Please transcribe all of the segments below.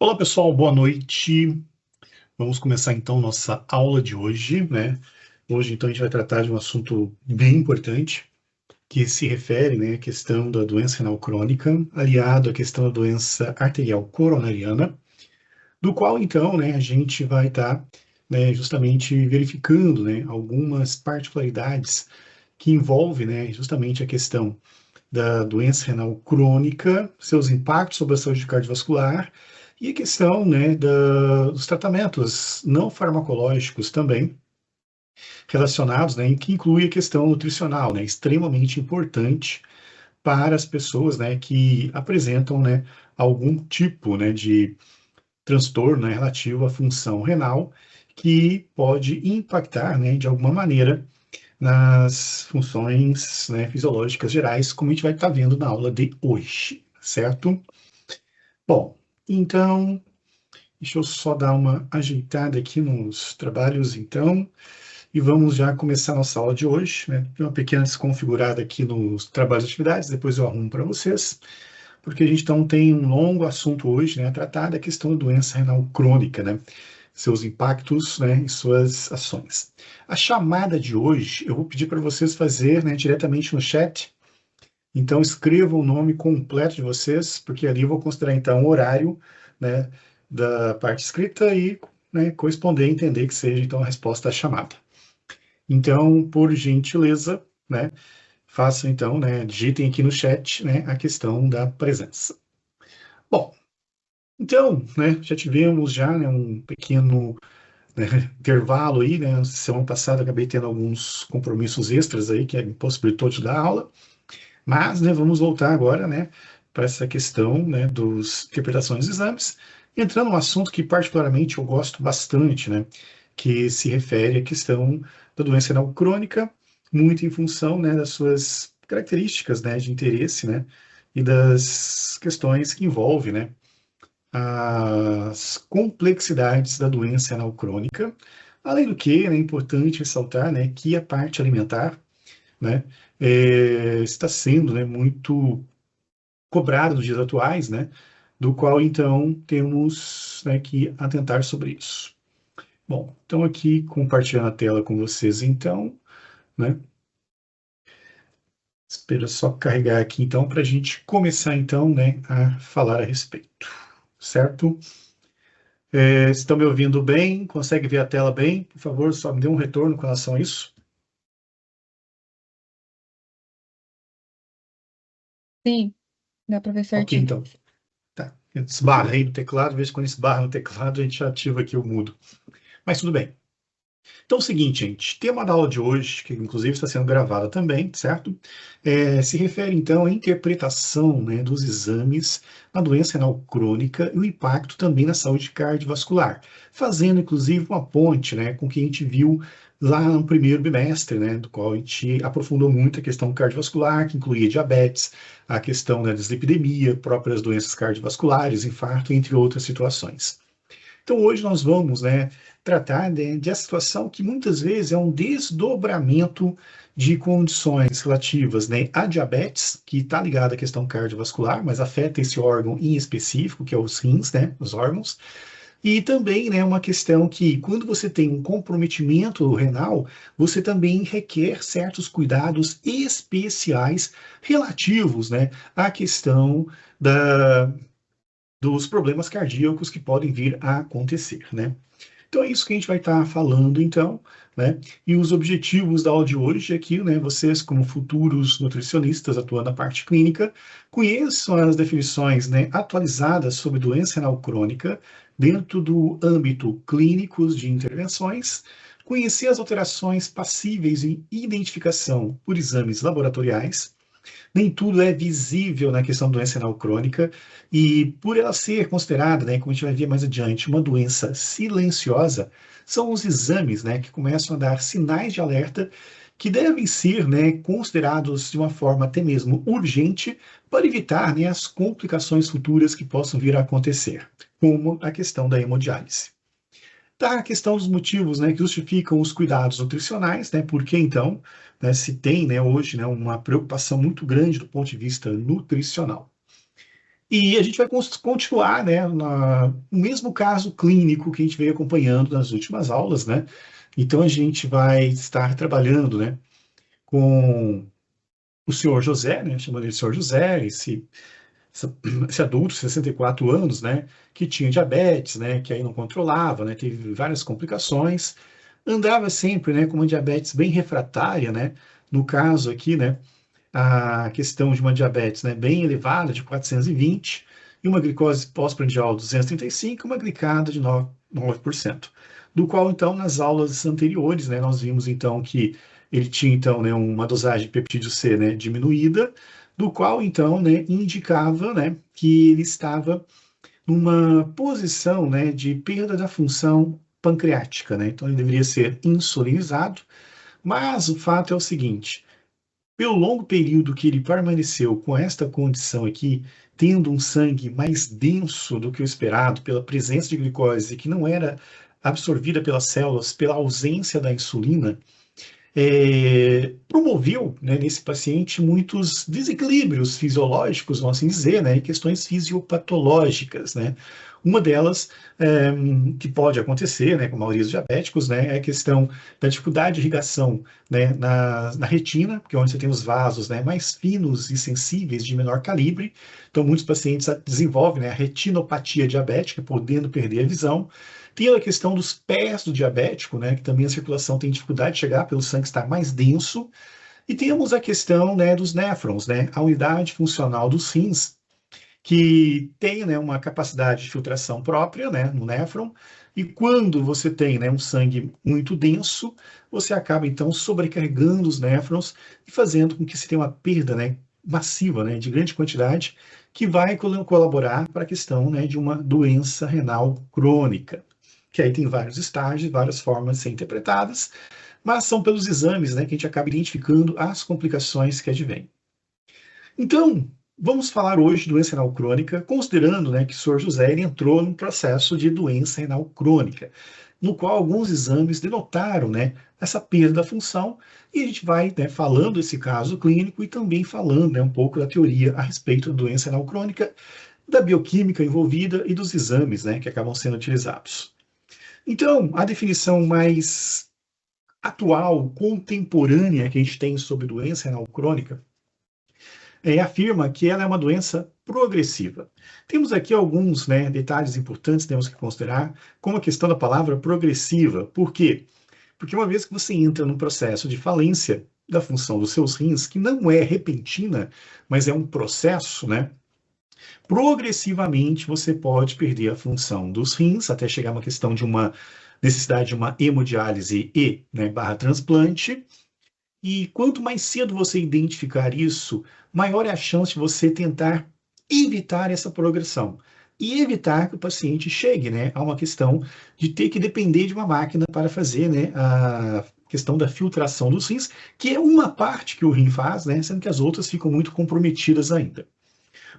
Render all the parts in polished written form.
Olá pessoal, boa noite. Vamos começar então nossa aula de hoje, né? Hoje então a gente vai tratar de um assunto bem importante que se refere, né, à questão da doença renal crônica, aliado à questão da doença arterial coronariana, do qual então, né, a gente vai estar, né, justamente verificando, né, algumas particularidades que envolvem, né, justamente a questão da doença renal crônica, seus impactos sobre a saúde cardiovascular e a questão, né, dos tratamentos não farmacológicos também relacionados, né, em que inclui a questão nutricional, né, extremamente importante para as pessoas, né, que apresentam, né, algum tipo, né, de transtorno, né, relativo à função renal que pode impactar, né, de alguma maneira nas funções, né, fisiológicas gerais, como a gente vai estar vendo na aula de hoje, certo? Bom, então, deixa eu só dar uma ajeitada aqui nos trabalhos, então, e vamos já começar a nossa aula de hoje, né? Tem uma pequena desconfigurada aqui nos trabalhos e atividades, depois eu arrumo para vocês, porque a gente então tem um longo assunto hoje, né, a tratar da questão da doença renal crônica, né? Seus impactos, né, e suas ações. A chamada de hoje, eu vou pedir para vocês fazer, né, diretamente no chat. Então, escrevam o nome completo de vocês, porque ali eu vou considerar, então, o horário, né, da parte escrita e, né, corresponder, entender que seja, então, a resposta à chamada. Então, por gentileza, né, façam, então, né, digitem aqui no chat, né, a questão da presença. Bom, então, né, já tivemos já, né, um pequeno, né, intervalo aí, né, semana passada acabei tendo alguns compromissos extras aí, que impossibilitou de dar aula, mas, né, vamos voltar agora, né, para essa questão, né, dos interpretações dos exames, entrando num assunto que particularmente eu gosto bastante, né, que se refere à questão da doença renal crônica, muito em função, né, das suas características, né, de interesse, né, e das questões que envolvem, né, as complexidades da doença renal crônica. Além do que, é importante ressaltar, né, que a parte alimentar, né, está sendo, né, muito cobrada nos dias atuais, né, do qual então temos, né, que atentar sobre isso. Bom, então aqui compartilhando a tela com vocês, então, né, espera só carregar aqui então para a gente começar então, né, a falar a respeito, certo? Estão me ouvindo bem? Consegue ver a tela bem? Por favor, só me dê um retorno com relação a isso. Sim, dá pra ver Ok, certinho. então. Tá. Eu esbarrei no teclado, veja quando esbarra no teclado, a gente já ativa aqui o mudo. Mas tudo bem. Então é o seguinte, gente, tema da aula de hoje, que inclusive está sendo gravada também, certo? Se refere então à interpretação, né, dos exames na doença renal crônica e o impacto também na saúde cardiovascular, fazendo inclusive uma ponte, né, com o que a gente viu lá no primeiro bimestre, né, do qual a gente aprofundou muito a questão cardiovascular, que incluía diabetes, a questão da dislipidemia, próprias doenças cardiovasculares, infarto, entre outras situações. Então, hoje nós vamos, né, tratar de a situação que muitas vezes é um desdobramento de condições relativas, né, à diabetes, que está ligada à questão cardiovascular, mas afeta esse órgão em específico, que é os rins, né, os órgãos, e também, né, uma questão que, quando você tem um comprometimento renal, você também requer certos cuidados especiais relativos, né, à questão dos problemas cardíacos que podem vir a acontecer, né? Então é isso que a gente vai estar falando, então, né? E os objetivos da aula de hoje é que, né, vocês, como futuros nutricionistas atuando na parte clínica, conheçam as definições, né, atualizadas sobre doença renal crônica dentro do âmbito clínicos de intervenções, conhecer as alterações passíveis em identificação por exames laboratoriais. Nem tudo é visível na questão da doença renal crônica, e por ela ser considerada, né, como a gente vai ver mais adiante, uma doença silenciosa, são os exames, né, que começam a dar sinais de alerta que devem ser, né, considerados de uma forma até mesmo urgente para evitar, né, as complicações futuras que possam vir a acontecer, como a questão da hemodiálise. Tá a questão dos motivos, né, que justificam os cuidados nutricionais, né, porque então, né, se tem, né, hoje, né, uma preocupação muito grande do ponto de vista nutricional. E a gente vai continuar, né, no mesmo caso clínico que a gente veio acompanhando nas últimas aulas, né? Então a gente vai estar trabalhando, né, com o senhor José, né, chamando ele de senhor José, esse adulto, 64 anos, né, que tinha diabetes, né, que aí não controlava, né, teve várias complicações, andava sempre, né, com uma diabetes bem refratária, né, no caso aqui, né, a questão de uma diabetes, né, bem elevada, de 420, e uma glicose pós-prandial 235, e uma glicada de 9%, do qual, então, nas aulas anteriores, né, nós vimos, então, que ele tinha, então, né, uma dosagem de peptídeo C, né, diminuída, do qual, então, né, indicava, né, que ele estava numa posição, né, de perda da função pancreática, né, então ele deveria ser insulinizado, mas o fato é o seguinte, pelo longo período que ele permaneceu com esta condição aqui, tendo um sangue mais denso do que o esperado, pela presença de glicose que não era absorvida pelas células, pela ausência da insulina, promoveu, né, nesse paciente muitos desequilíbrios fisiológicos, vamos assim dizer, né, e questões fisiopatológicas, né. Uma delas, que pode acontecer, né, com a maioria dos diabéticos, né, é a questão da dificuldade de irrigação, né, na retina, que é onde você tem os vasos, né, mais finos e sensíveis de menor calibre. Então, muitos pacientes desenvolvem, né, a retinopatia diabética, podendo perder a visão. Tem a questão dos pés do diabético, né, que também a circulação tem dificuldade de chegar pelo sangue estar mais denso. E temos a questão, né, dos néfrons, né, a unidade funcional dos rins, que tem, né, uma capacidade de filtração própria, né, no néfron, e quando você tem, né, um sangue muito denso, você acaba, então, sobrecarregando os néfrons e fazendo com que se tenha uma perda, né, massiva, né, de grande quantidade, que vai colaborar para a questão, né, de uma doença renal crônica, que aí tem vários estágios, várias formas de ser interpretadas, mas são pelos exames, né, que a gente acaba identificando as complicações que advêm. Então, vamos falar hoje de doença renal crônica, considerando, né, que o Sr. José ele entrou num processo de doença renal crônica, no qual alguns exames denotaram, né, essa perda da função, e a gente vai, né, falando esse caso clínico e também falando, né, um pouco da teoria a respeito da doença renal crônica, da bioquímica envolvida e dos exames, né, que acabam sendo utilizados. Então, a definição mais atual, contemporânea que a gente tem sobre doença renal crônica afirma que ela é uma doença progressiva. Temos aqui alguns, né, detalhes importantes que temos que considerar, como a questão da palavra progressiva. Por quê? Porque uma vez que você entra num processo de falência da função dos seus rins, que não é repentina, mas é um processo, né? Progressivamente você pode perder a função dos rins, até chegar a uma questão de uma necessidade de uma hemodiálise e, né, barra transplante. E quanto mais cedo você identificar isso, maior é a chance de você tentar evitar essa progressão e evitar que o paciente chegue, né, a uma questão de ter que depender de uma máquina para fazer, né, a questão da filtração dos rins, que é uma parte que o rim faz, né, sendo que as outras ficam muito comprometidas ainda.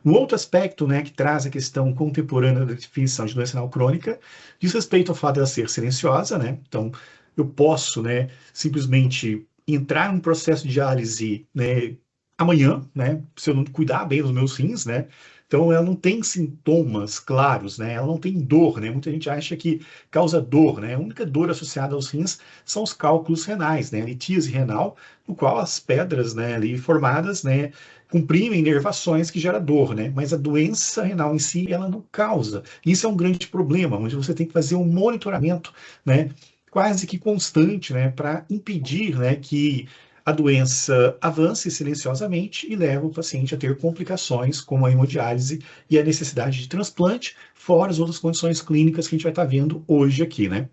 Um outro aspecto, né, que traz a questão contemporânea da definição de doença renal crônica diz respeito ao fato dela ser silenciosa, né? Então, eu posso, né, simplesmente entrar num processo de diálise, né, amanhã, né, se eu não cuidar bem dos meus rins, né? Então, ela não tem sintomas claros, né? Ela não tem dor, né? Muita gente acha que causa dor, né? A única dor associada aos rins são os cálculos renais, né? A litíase renal, no qual as pedras, né, ali formadas, né, comprimem inervações que gera dor, né? Mas a doença renal em si, ela não causa. Isso é um grande problema, onde você tem que fazer um monitoramento, né, quase que constante, né, para impedir, né, que a doença avance silenciosamente e leva o paciente a ter complicações como a hemodiálise e a necessidade de transplante, fora as outras condições clínicas que a gente vai estar vendo hoje aqui, né?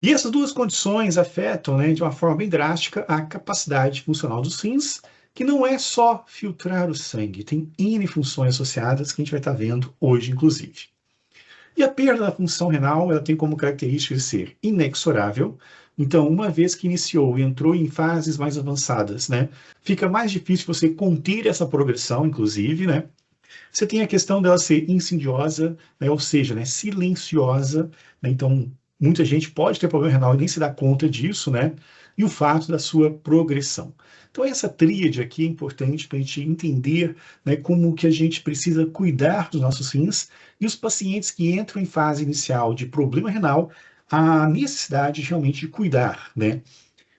E essas duas condições afetam, né, de uma forma bem drástica, a capacidade funcional dos rins, que não é só filtrar o sangue, tem N funções associadas que a gente vai estar vendo hoje, inclusive. E a perda da função renal, ela tem como característica de ser inexorável. Então, uma vez que iniciou e entrou em fases mais avançadas, né, fica mais difícil você conter essa progressão, inclusive, né? Você tem a questão dela ser insidiosa, né, ou seja, né, silenciosa, né, então muita gente pode ter problema renal e nem se dá conta disso, né? e o fato da sua progressão. Então, essa tríade aqui é importante para a gente entender, né, como que a gente precisa cuidar dos nossos rins e os pacientes que entram em fase inicial de problema renal, a necessidade realmente de cuidar, né,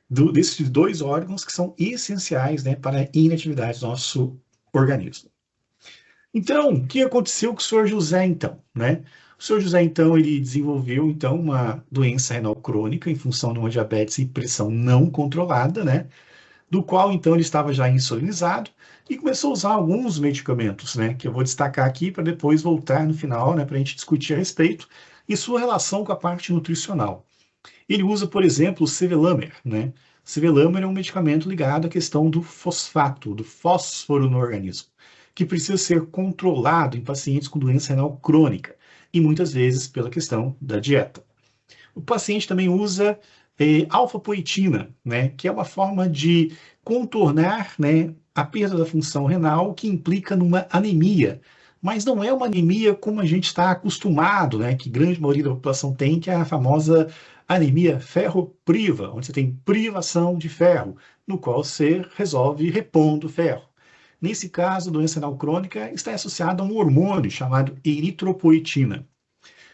desses dois órgãos que são essenciais, né, para a inatividade do nosso organismo. Então, o que aconteceu com o senhor José, então, né? O senhor José, então, ele desenvolveu, então, uma doença renal crônica em função de uma diabetes e pressão não controlada, né? Do qual, então, ele estava já insulinizado e começou a usar alguns medicamentos, né? Que eu vou destacar aqui para depois voltar no final, né? Para a gente discutir a respeito e sua relação com a parte nutricional. Ele usa, por exemplo, o Sevelamer, né? Sevelamer é um medicamento ligado à questão do fosfato, do fósforo no organismo, que precisa ser controlado em pacientes com doença renal crônica e muitas vezes pela questão da dieta. O paciente também usa alfapoetina, né, que é uma forma de contornar, né, a perda da função renal que implica numa anemia. Mas não é uma anemia como a gente está acostumado, né, que grande maioria da população tem, que é a famosa anemia ferropriva, onde você tem privação de ferro, no qual você resolve repondo ferro. Nesse caso, a doença renal crônica está associada a um hormônio chamado eritropoetina.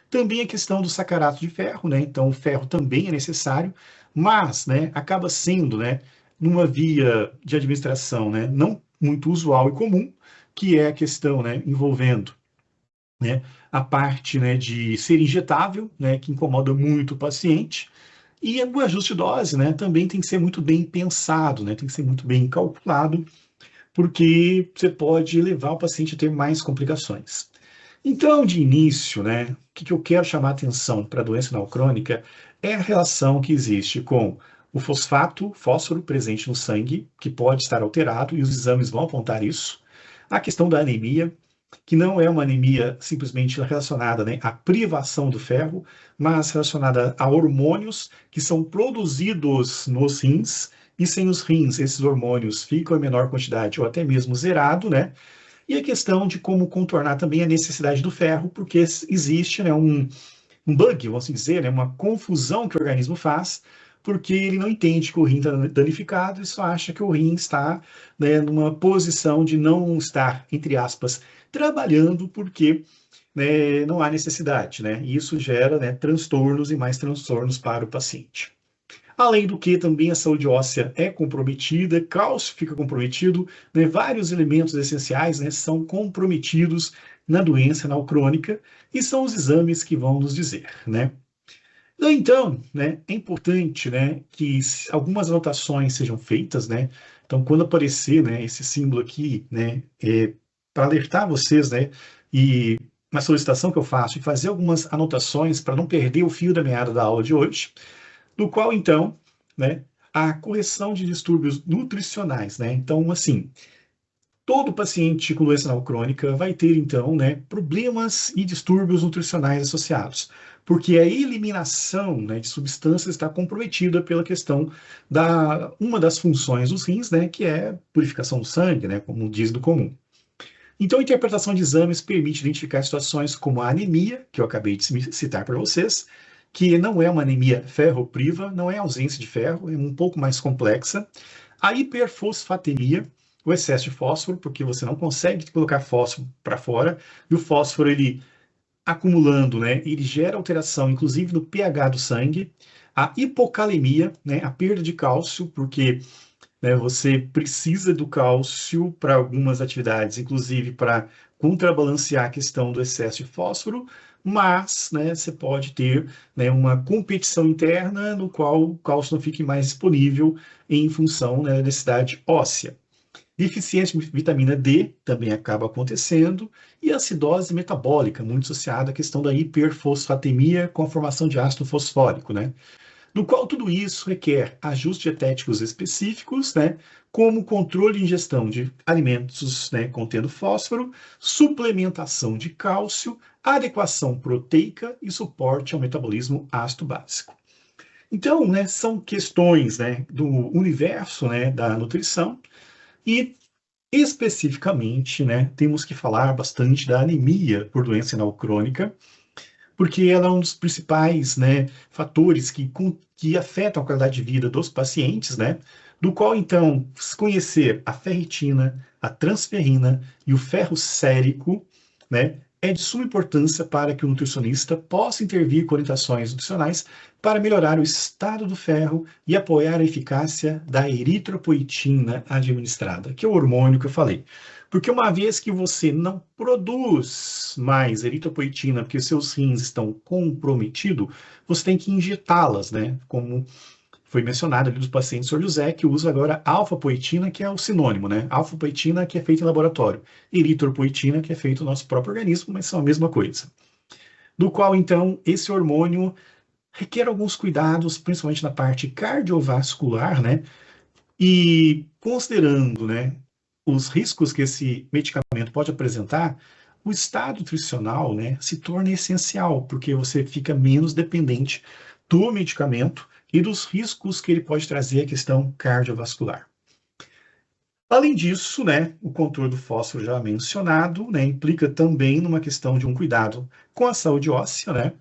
Também a questão do sacarato de ferro, né? Então, o ferro também é necessário, mas, né, acaba sendo, né, numa via de administração, né, não muito usual e comum, que é a questão, né, envolvendo, né, a parte, né, de ser injetável, né, que incomoda muito o paciente, e o ajuste de dose, né, também tem que ser muito bem pensado, né, tem que ser muito bem calculado, porque você pode levar o paciente a ter mais complicações. Então, de início, né, o que eu quero chamar a atenção para a doença renal crônica é a relação que existe com o fosfato, fósforo presente no sangue, que pode estar alterado, e os exames vão apontar isso. A questão da anemia, que não é uma anemia simplesmente relacionada, né, à privação do ferro, mas relacionada a hormônios que são produzidos nos rins, e sem os rins, esses hormônios ficam em menor quantidade ou até mesmo zerado, né? E a questão de como contornar também a necessidade do ferro, porque existe, né, um bug, vamos assim dizer, né, uma confusão que o organismo faz, porque ele não entende que o rim está danificado e só acha que o rim está, né, numa posição de não estar, entre aspas, trabalhando, porque, né, não há necessidade, né? E isso gera, né, transtornos e mais transtornos para o paciente. Além do que, também a saúde óssea é comprometida, cálcio fica comprometido, né? Vários elementos essenciais, né, são comprometidos na doença renal crônica e são os exames que vão nos dizer, né? Então, né, é importante, né, que algumas anotações sejam feitas, né? Então, quando aparecer, né, esse símbolo aqui, né, para alertar vocês, né, e uma solicitação que eu faço, e fazer algumas anotações para não perder o fio da meada da aula de hoje, do qual, então, né, a correção de distúrbios nutricionais, né? Então, assim, todo paciente com doença renal crônica vai ter, então, né, problemas e distúrbios nutricionais associados, porque a eliminação, né, de substâncias está comprometida pela questão da uma das funções dos rins, né, que é purificação do sangue, né, como diz do comum. Então, a interpretação de exames permite identificar situações como a anemia, que eu acabei de citar para vocês, que não é uma anemia ferropriva, não é ausência de ferro, é um pouco mais complexa. A hiperfosfatemia, o excesso de fósforo, porque você não consegue colocar fósforo para fora, e o fósforo, ele acumulando, né, ele gera alteração, inclusive no pH do sangue. A hipocalemia, né, a perda de cálcio, porque, né, você precisa do cálcio para algumas atividades, inclusive para contrabalancear a questão do excesso de fósforo, mas, né, você pode ter, né, uma competição interna no qual o cálcio não fique mais disponível em função, né, da necessidade óssea. Deficiência de vitamina D também acaba acontecendo, e acidose metabólica, muito associada à questão da hiperfosfatemia com a formação de ácido fosfórico, né? No qual tudo isso requer ajustes dietéticos específicos, né, como controle de ingestão de alimentos, né, contendo fósforo, suplementação de cálcio, adequação proteica e suporte ao metabolismo ácido básico. Então, né, são questões, né, do universo, né, da nutrição e especificamente, né, temos que falar bastante da anemia por doença renal crônica, porque ela é um dos principais, né, fatores que afetam a qualidade de vida dos pacientes, né, do qual, então, se conhecer a ferritina, a transferrina e o ferro sérico, né, é de suma importância para que o nutricionista possa intervir com orientações nutricionais para melhorar o estado do ferro e apoiar a eficácia da eritropoetina administrada, que é o hormônio que eu falei. Porque uma vez que você não produz mais eritropoetina, porque seus rins estão comprometidos, você tem que injetá-las, né? Como foi mencionado ali dos pacientes Sr. José, que usa agora alfa-poetina, que é o sinônimo, né? Alfa-poetina, que é feita em laboratório. Eritropoetina, que é feito no nosso próprio organismo, mas são a mesma coisa. Do qual, então, esse hormônio requer alguns cuidados, principalmente na parte cardiovascular, né? E considerando, né, os riscos que esse medicamento pode apresentar, o estado nutricional, né, se torna essencial, porque você fica menos dependente do medicamento e dos riscos que ele pode trazer à questão cardiovascular. Além disso, né, o controle do fósforo já mencionado, né, implica também numa questão de um cuidado com a saúde óssea, né,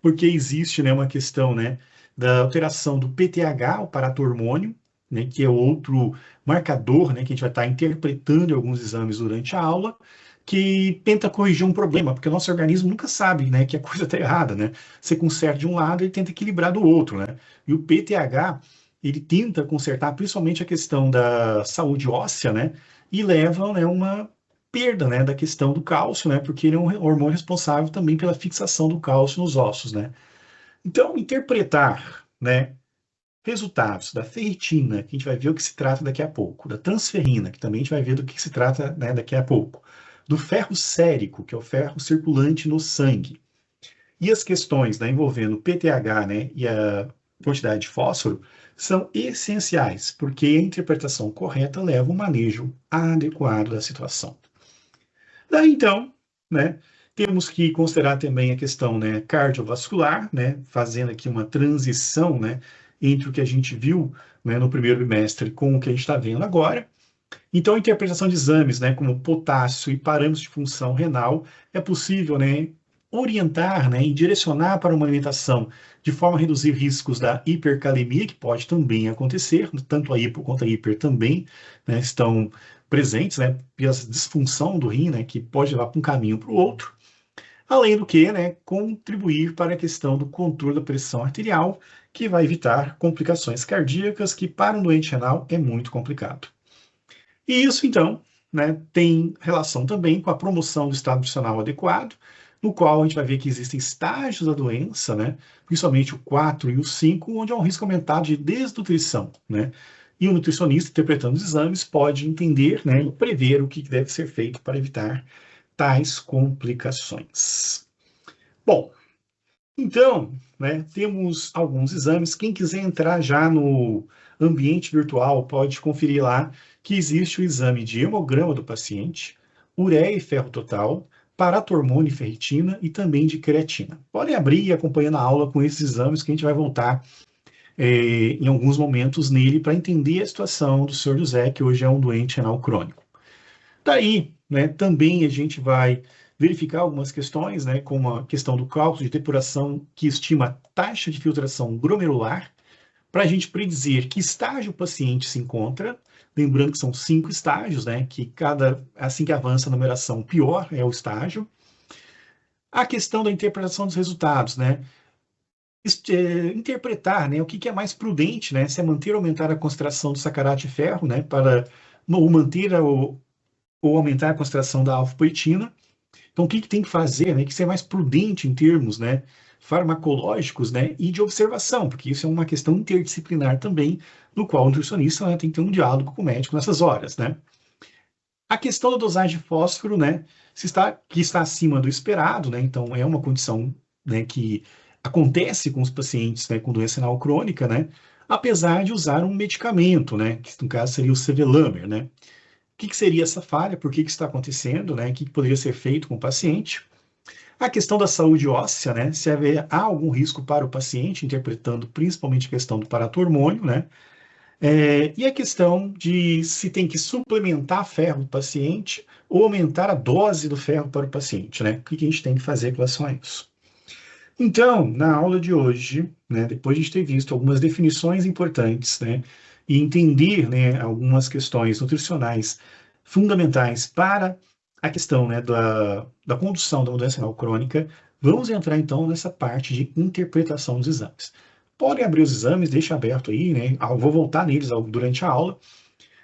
porque existe, né, uma questão, né, da alteração do PTH, o paratormônio, né, que é outro marcador, né, que a gente vai estar interpretando em alguns exames durante a aula, que tenta corrigir um problema, porque o nosso organismo nunca sabe, né, que a coisa está errada, né? Você conserta de um lado e tenta equilibrar do outro, né? E o PTH, ele tenta consertar principalmente a questão da saúde óssea, né? E leva, né, uma perda, né, da questão do cálcio, né, porque ele é um hormônio responsável também pela fixação do cálcio nos ossos, né. Então, interpretar, né, resultados da ferritina, que a gente vai ver o que se trata daqui a pouco, da transferrina, que também a gente vai ver do que se trata, né, daqui a pouco, do ferro sérico, que é o ferro circulante no sangue, e as questões, né, envolvendo PTH, né, e a quantidade de fósforo, são essenciais, porque a interpretação correta leva ao manejo adequado da situação. Daí então, né, temos que considerar também a questão, né, cardiovascular, né, fazendo aqui uma transição, né, entre o que a gente viu, né, no primeiro bimestre com o que a gente está vendo agora. Então, a interpretação de exames, né, como potássio e parâmetros de função renal, é possível, né, orientar, né, e direcionar para uma alimentação de forma a reduzir riscos da hipercalemia, que pode também acontecer, tanto a hipo quanto a hiper também, né, estão presentes, né, pela disfunção do rim, né, que pode levar para um caminho para o outro, além do que, né, contribuir para a questão do controle da pressão arterial, que vai evitar complicações cardíacas, que para um doente renal é muito complicado. E isso, então, né, tem relação também com a promoção do estado nutricional adequado, no qual a gente vai ver que existem estágios da doença, né, principalmente o 4 e o 5, onde há um risco aumentado de desnutrição, né, e o nutricionista, interpretando os exames, pode entender, né, e prever o que deve ser feito para evitar tais complicações. Bom, então, né, temos alguns exames. Quem quiser entrar já no ambiente virtual pode conferir lá que existe o exame de hemograma do paciente, ureia e ferro total, paratormônio e ferritina e também de creatina. Podem abrir e acompanhar a aula com esses exames que a gente vai voltar em alguns momentos nele para entender a situação do Sr. José, que hoje é um doente renal crônico. Daí, né, também a gente vai verificar algumas questões, né, como a questão do cálculo de depuração, que estima a taxa de filtração glomerular, para a gente predizer que estágio o paciente se encontra. Lembrando que são 5 estágios, né, que assim que avança a numeração, pior é o estágio. A questão da interpretação dos resultados, né, interpretar, né, o que é mais prudente, né, se é manter ou aumentar a concentração do sacarato de ferro, né, para ou manter ou aumentar a concentração da alfa-poetina. Então, o que tem que fazer, né, que ser mais prudente em termos, né, farmacológicos, né, e de observação, porque isso é uma questão interdisciplinar também, no qual o nutricionista, né, tem que ter um diálogo com o médico nessas horas, né. A questão da dosagem de fósforo, né, que está acima do esperado, né, então é uma condição, né, que acontece com os pacientes, né, com doença renal crônica, né, apesar de usar um medicamento, né, que no caso seria o sevelamer, né. O que seria essa falha? Por que está acontecendo? Né? O que poderia ser feito com o paciente? A questão da saúde óssea, né? Se há algum risco para o paciente, interpretando principalmente a questão do paratormônio, né? E a questão de se tem que suplementar ferro do paciente ou aumentar a dose do ferro para o paciente, né? O que a gente tem que fazer com relação a isso? Então, na aula de hoje, né, depois de a gente ter visto algumas definições importantes, né, e entender, né, algumas questões nutricionais fundamentais para a questão, né, da condução da doença renal crônica, vamos entrar então nessa parte de interpretação dos exames. Podem abrir os exames, deixa aberto aí, né, eu vou voltar neles durante a aula,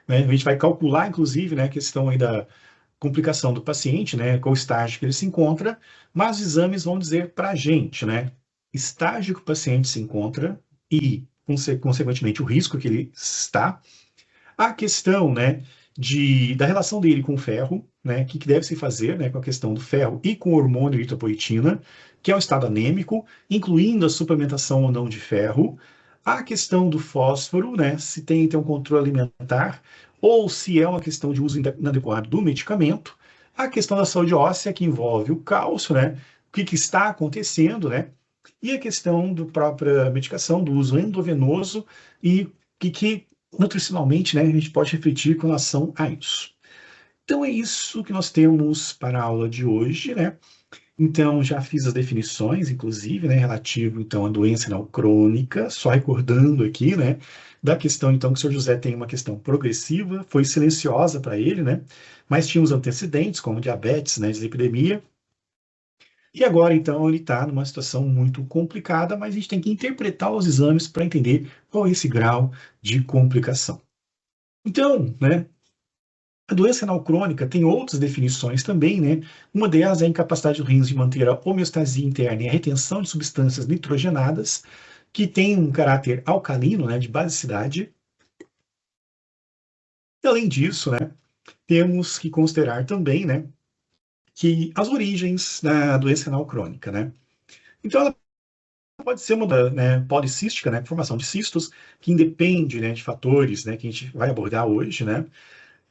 né, a gente vai calcular, inclusive, né, a questão aí da complicação do paciente, né, qual estágio que ele se encontra, mas os exames vão dizer para a gente, né, estágio que o paciente se encontra e, consequentemente, o risco que ele está, a questão, né, da relação dele com o ferro, né, o que deve se fazer, né, com a questão do ferro e com o hormônio eritropoetina, que é o estado anêmico, incluindo a suplementação ou não de ferro, a questão do fósforo, né, se tem então um controle alimentar, ou se é uma questão de uso inadequado do medicamento, a questão da saúde óssea, que envolve o cálcio, né, o que está acontecendo, né, e a questão da própria medicação, do uso endovenoso e que nutricionalmente, né, a gente pode refletir com relação a isso. Então é isso que nós temos para a aula de hoje, né? Então já fiz as definições, inclusive, né, relativo então à doença renal crônica, só recordando aqui, né, da questão então que o senhor José tem uma questão progressiva, foi silenciosa para ele, né? Mas tinha os antecedentes, como diabetes, né, dislipidemia, e agora, então, ele está numa situação muito complicada, mas a gente tem que interpretar os exames para entender qual é esse grau de complicação. Então, né, a doença renal crônica tem outras definições também, né? Uma delas é a incapacidade dos rins de manter a homeostasia interna e a retenção de substâncias nitrogenadas, que tem um caráter alcalino, né, de basicidade. E, além disso, né, temos que considerar também, né, que as origens da doença renal crônica, né? Então, ela pode ser uma, né, policística, né, formação de cistos, que independe, né, de fatores, né, que a gente vai abordar hoje, né.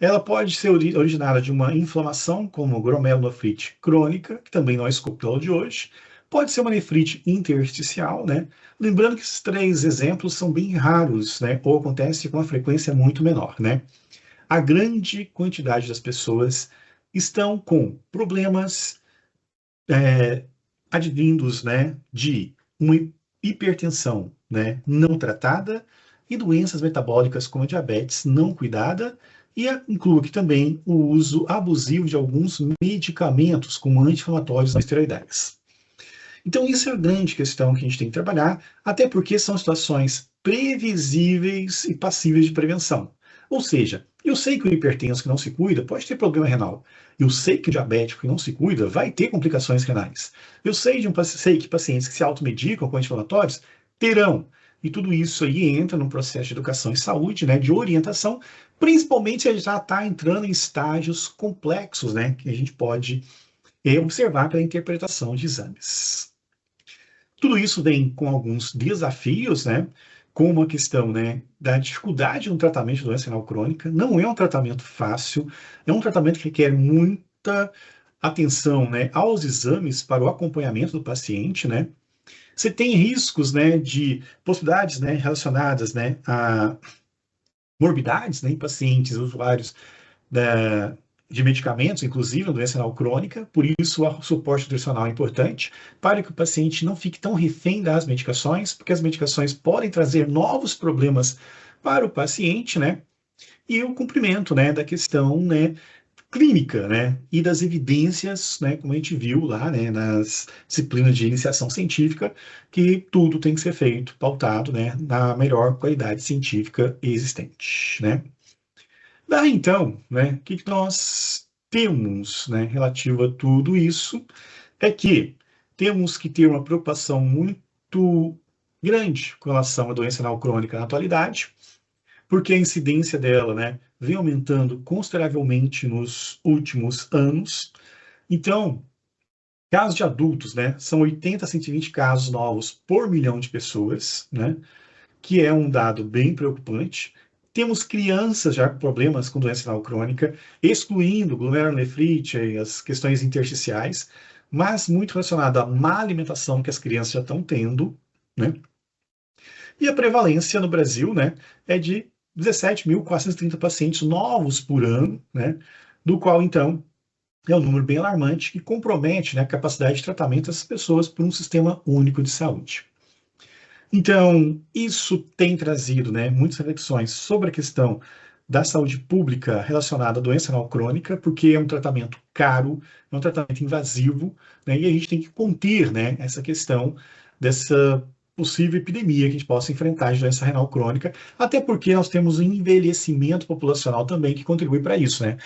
Ela pode ser originada de uma inflamação, como glomerulonefrite crônica, que também não é escopo da aula de hoje. Pode ser uma nefrite intersticial, né. Lembrando que esses três exemplos são bem raros, né, ou acontece com uma frequência muito menor, né. A grande quantidade das pessoas estão com problemas advindos, né, de uma hipertensão, né, não tratada e doenças metabólicas como a diabetes não cuidada, e inclui aqui também o uso abusivo de alguns medicamentos como anti-inflamatórios não esteroidais. Então, isso é a grande questão que a gente tem que trabalhar, até porque são situações previsíveis e passíveis de prevenção. Ou seja, eu sei que o hipertenso que não se cuida pode ter problema renal. Eu sei que o diabético que não se cuida vai ter complicações renais. Eu sei que pacientes que se automedicam com anti-inflamatórios terão. E tudo isso aí entra no processo de educação e saúde, né, de orientação, principalmente se a gente já está entrando em estágios complexos, né, que a gente pode observar pela interpretação de exames. Tudo isso vem com alguns desafios, né? Como a questão, né, da dificuldade no tratamento de doença renal crônica. Não é um tratamento fácil, é um tratamento que requer muita atenção, né, aos exames para o acompanhamento do paciente, né? Você tem riscos, né, de possibilidades, né, relacionadas, né, a morbidades, né, em pacientes usuários da, de medicamentos, inclusive na doença renal crônica, por isso o suporte nutricional é importante, para que o paciente não fique tão refém das medicações, porque as medicações podem trazer novos problemas para o paciente, né? E o cumprimento, né, da questão, né, clínica, né, e das evidências, né, como a gente viu lá, né, nas disciplinas de iniciação científica, que tudo tem que ser feito pautado, né, na melhor qualidade científica existente, né? Daí então, né, o que nós temos, né, relativo a tudo isso, é que temos que ter uma preocupação muito grande com relação à doença renal crônica na atualidade, porque a incidência dela, né, vem aumentando consideravelmente nos últimos anos. Então, casos de adultos, né, são 80 a 120 casos novos por milhão de pessoas, né, que é um dado bem preocupante. Temos crianças já com problemas com doença renal crônica, excluindo glomerulonefrite e as questões intersticiais, mas muito relacionado à má alimentação que as crianças já estão tendo, né? E a prevalência no Brasil, né, é de 17.430 pacientes novos por ano, né? Do qual, então, é um número bem alarmante que compromete, né, a capacidade de tratamento dessas pessoas por um sistema único de saúde. Então, isso tem trazido, né, muitas reflexões sobre a questão da saúde pública relacionada à doença renal crônica, porque é um tratamento caro, é um tratamento invasivo, né, e a gente tem que conter, né, essa questão dessa possível epidemia que a gente possa enfrentar de doença renal crônica, até porque nós temos um envelhecimento populacional também que contribui para isso, né?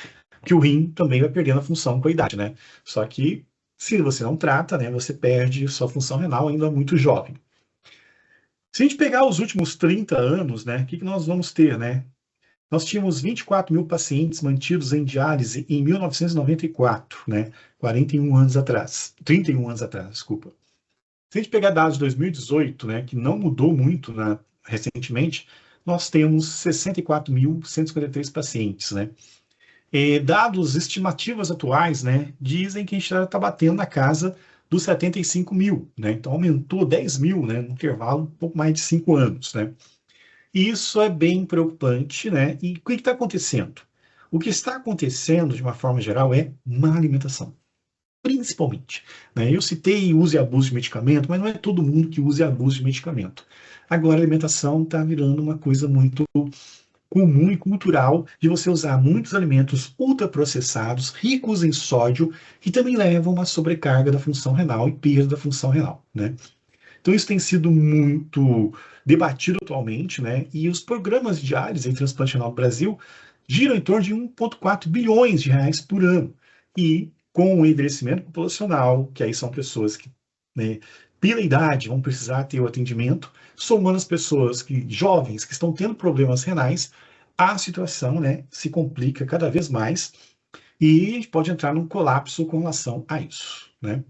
Que o rim também vai perdendo a função com a idade, né? Só que se você não trata, né, você perde sua função renal ainda muito jovem. Se a gente pegar os últimos 30 anos, né, o que nós vamos ter, né? Nós tínhamos 24 mil pacientes mantidos em diálise em 1994, né? 41 anos atrás, 31 anos atrás, desculpa. Se a gente pegar dados de 2018, né, que não mudou muito, né, recentemente, nós temos 64.153 pacientes, né? Dados estimativas atuais, né, dizem que a gente já está batendo na casa dos 75 mil, né? Então aumentou 10 mil, né, no intervalo um pouco mais de 5 anos, né? E isso é bem preocupante, né? E o que está acontecendo? O que está acontecendo, de uma forma geral, é má alimentação, principalmente, né? Eu citei uso e abuso de medicamento, mas não é todo mundo que usa e abusa de medicamento. Agora, a alimentação está virando uma coisa muito comum e cultural de você usar muitos alimentos ultraprocessados, ricos em sódio, que também levam a uma sobrecarga da função renal e perda da função renal, né? Então isso tem sido muito debatido atualmente, né? E os programas de diálise em transplante renal no Brasil giram em torno de 1,4 bilhões de reais por ano. E com o envelhecimento populacional, que aí são pessoas que, né, pela idade vão precisar ter o atendimento, somando as pessoas jovens que estão tendo problemas renais, a situação, né, se complica cada vez mais e a gente pode entrar num colapso com relação a isso, né?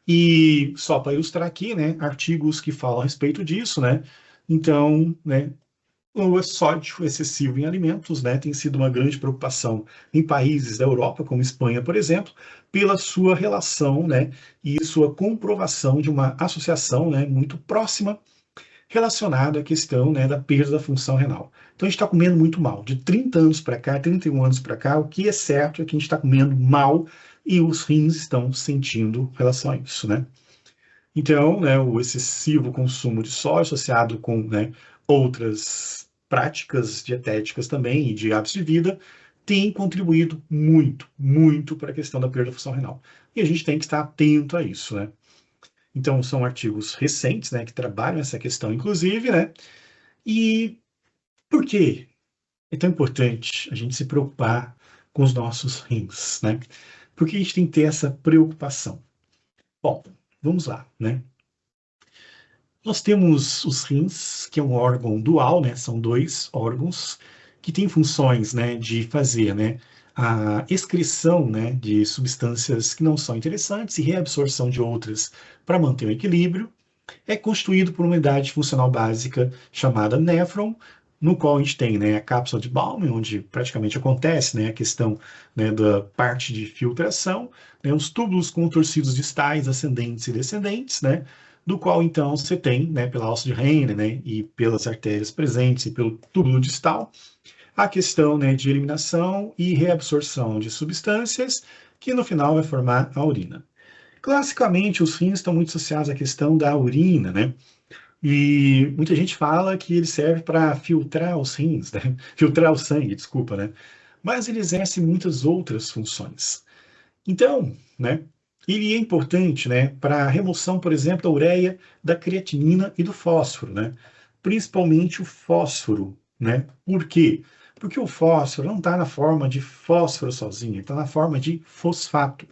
E só para ilustrar aqui, né, artigos que falam a respeito disso, né? Então, né, o sódio excessivo em alimentos, né, tem sido uma grande preocupação em países da Europa, como Espanha, por exemplo, pela sua relação, né, e sua comprovação de uma associação, né, muito próxima relacionada à questão, né, da perda da função renal. Então a gente está comendo muito mal. De 30 anos para cá, 31 anos para cá, o que é certo é que a gente está comendo mal e os rins estão sentindo em relação a isso, né? Então, né, o excessivo consumo de sódio associado com, né, outras práticas dietéticas também e de hábitos de vida tem contribuído muito, muito para a questão da perda da função renal. E a gente tem que estar atento a isso, né? Então, são artigos recentes, né, que trabalham essa questão, inclusive, né? E por que é tão importante a gente se preocupar com os nossos rins, né? Por que a gente tem que ter essa preocupação? Bom, vamos lá, né? Nós temos os rins, que é um órgão dual, né? São dois órgãos que têm funções, né, de fazer, né, a excreção, né, de substâncias que não são interessantes e reabsorção de outras para manter o equilíbrio. É constituído por uma unidade funcional básica chamada néfron, no qual a gente tem, né, a cápsula de Bowman, onde praticamente acontece, né, a questão, né, da parte de filtração, né, os túbulos contorcidos distais, ascendentes e descendentes, né, do qual então você tem, né, pela alça de Henle, né, e pelas artérias presentes e pelo túbulo distal, a questão, né, de eliminação e reabsorção de substâncias, que no final vai formar a urina. Classicamente, os rins estão muito associados à questão da urina, né? E muita gente fala que ele serve para filtrar os rins, né? Filtrar o sangue, desculpa, né? Mas ele exerce muitas outras funções. Então, né? Ele é importante, né, para a remoção, por exemplo, da ureia, da creatinina e do fósforo, né? Principalmente o fósforo, né? Por quê? Porque o fósforo não está na forma de fósforo sozinho, está na forma de fosfato.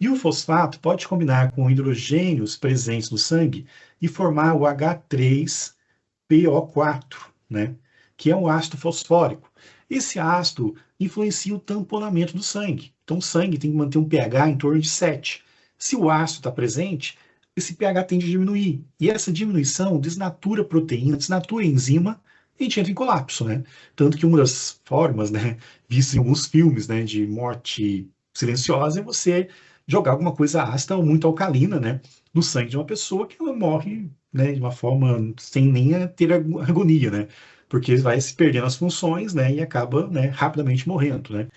E o fosfato pode combinar com hidrogênios presentes no sangue e formar o H3PO4, né? Que é um ácido fosfórico. Esse ácido influencia o tamponamento do sangue. Então, o sangue tem que manter um pH em torno de 7. Se o ácido está presente, esse pH tende a diminuir. E essa diminuição desnatura a proteína, desnatura a enzima, e a gente entra em colapso, né? Tanto que uma das formas, né, vistas em alguns filmes, né, de morte silenciosa é você jogar alguma coisa ácida ou muito alcalina, né, no sangue de uma pessoa que ela morre, né, de uma forma sem nem ter agonia, né, porque vai se perdendo as funções, né, e acaba, né, rapidamente morrendo, né,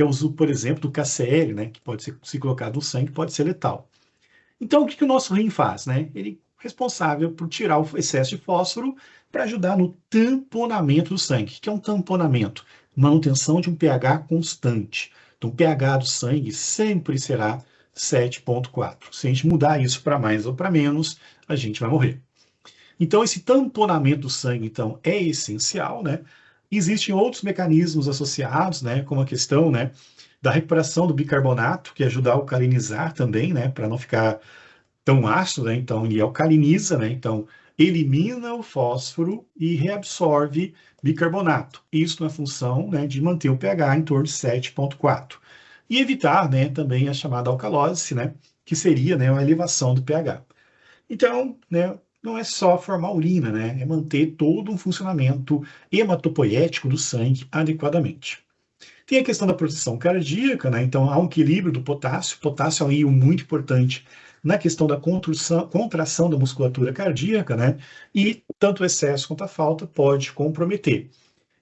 que é o uso, por exemplo, do KCl, né, que pode ser, se colocado no sangue, pode ser letal. Então, o que o nosso rim faz, né? Ele é responsável por tirar o excesso de fósforo para ajudar no tamponamento do sangue. O que é um tamponamento? Manutenção de um pH constante. Então, o pH do sangue sempre será 7,4. Se a gente mudar isso para mais ou para menos, a gente vai morrer. Então, esse tamponamento do sangue, então, é essencial, né? Existem outros mecanismos associados, né? Como a questão, né, da recuperação do bicarbonato, que ajuda a alcalinizar também, né? Para não ficar tão ácido, né? Então, ele alcaliniza, né? Então, elimina o fósforo e reabsorve bicarbonato. Isso na função, né, de manter o pH em torno de 7,4. E evitar, né, também a chamada alcalose, né? Que seria, né, uma elevação do pH. Então, né, não é só formar urina, né? É manter todo um funcionamento hematopoético do sangue adequadamente. Tem a questão da proteção cardíaca, né? Então há um equilíbrio do potássio. Potássio é um íon muito importante na questão da contração da musculatura cardíaca, né? E tanto o excesso quanto a falta pode comprometer.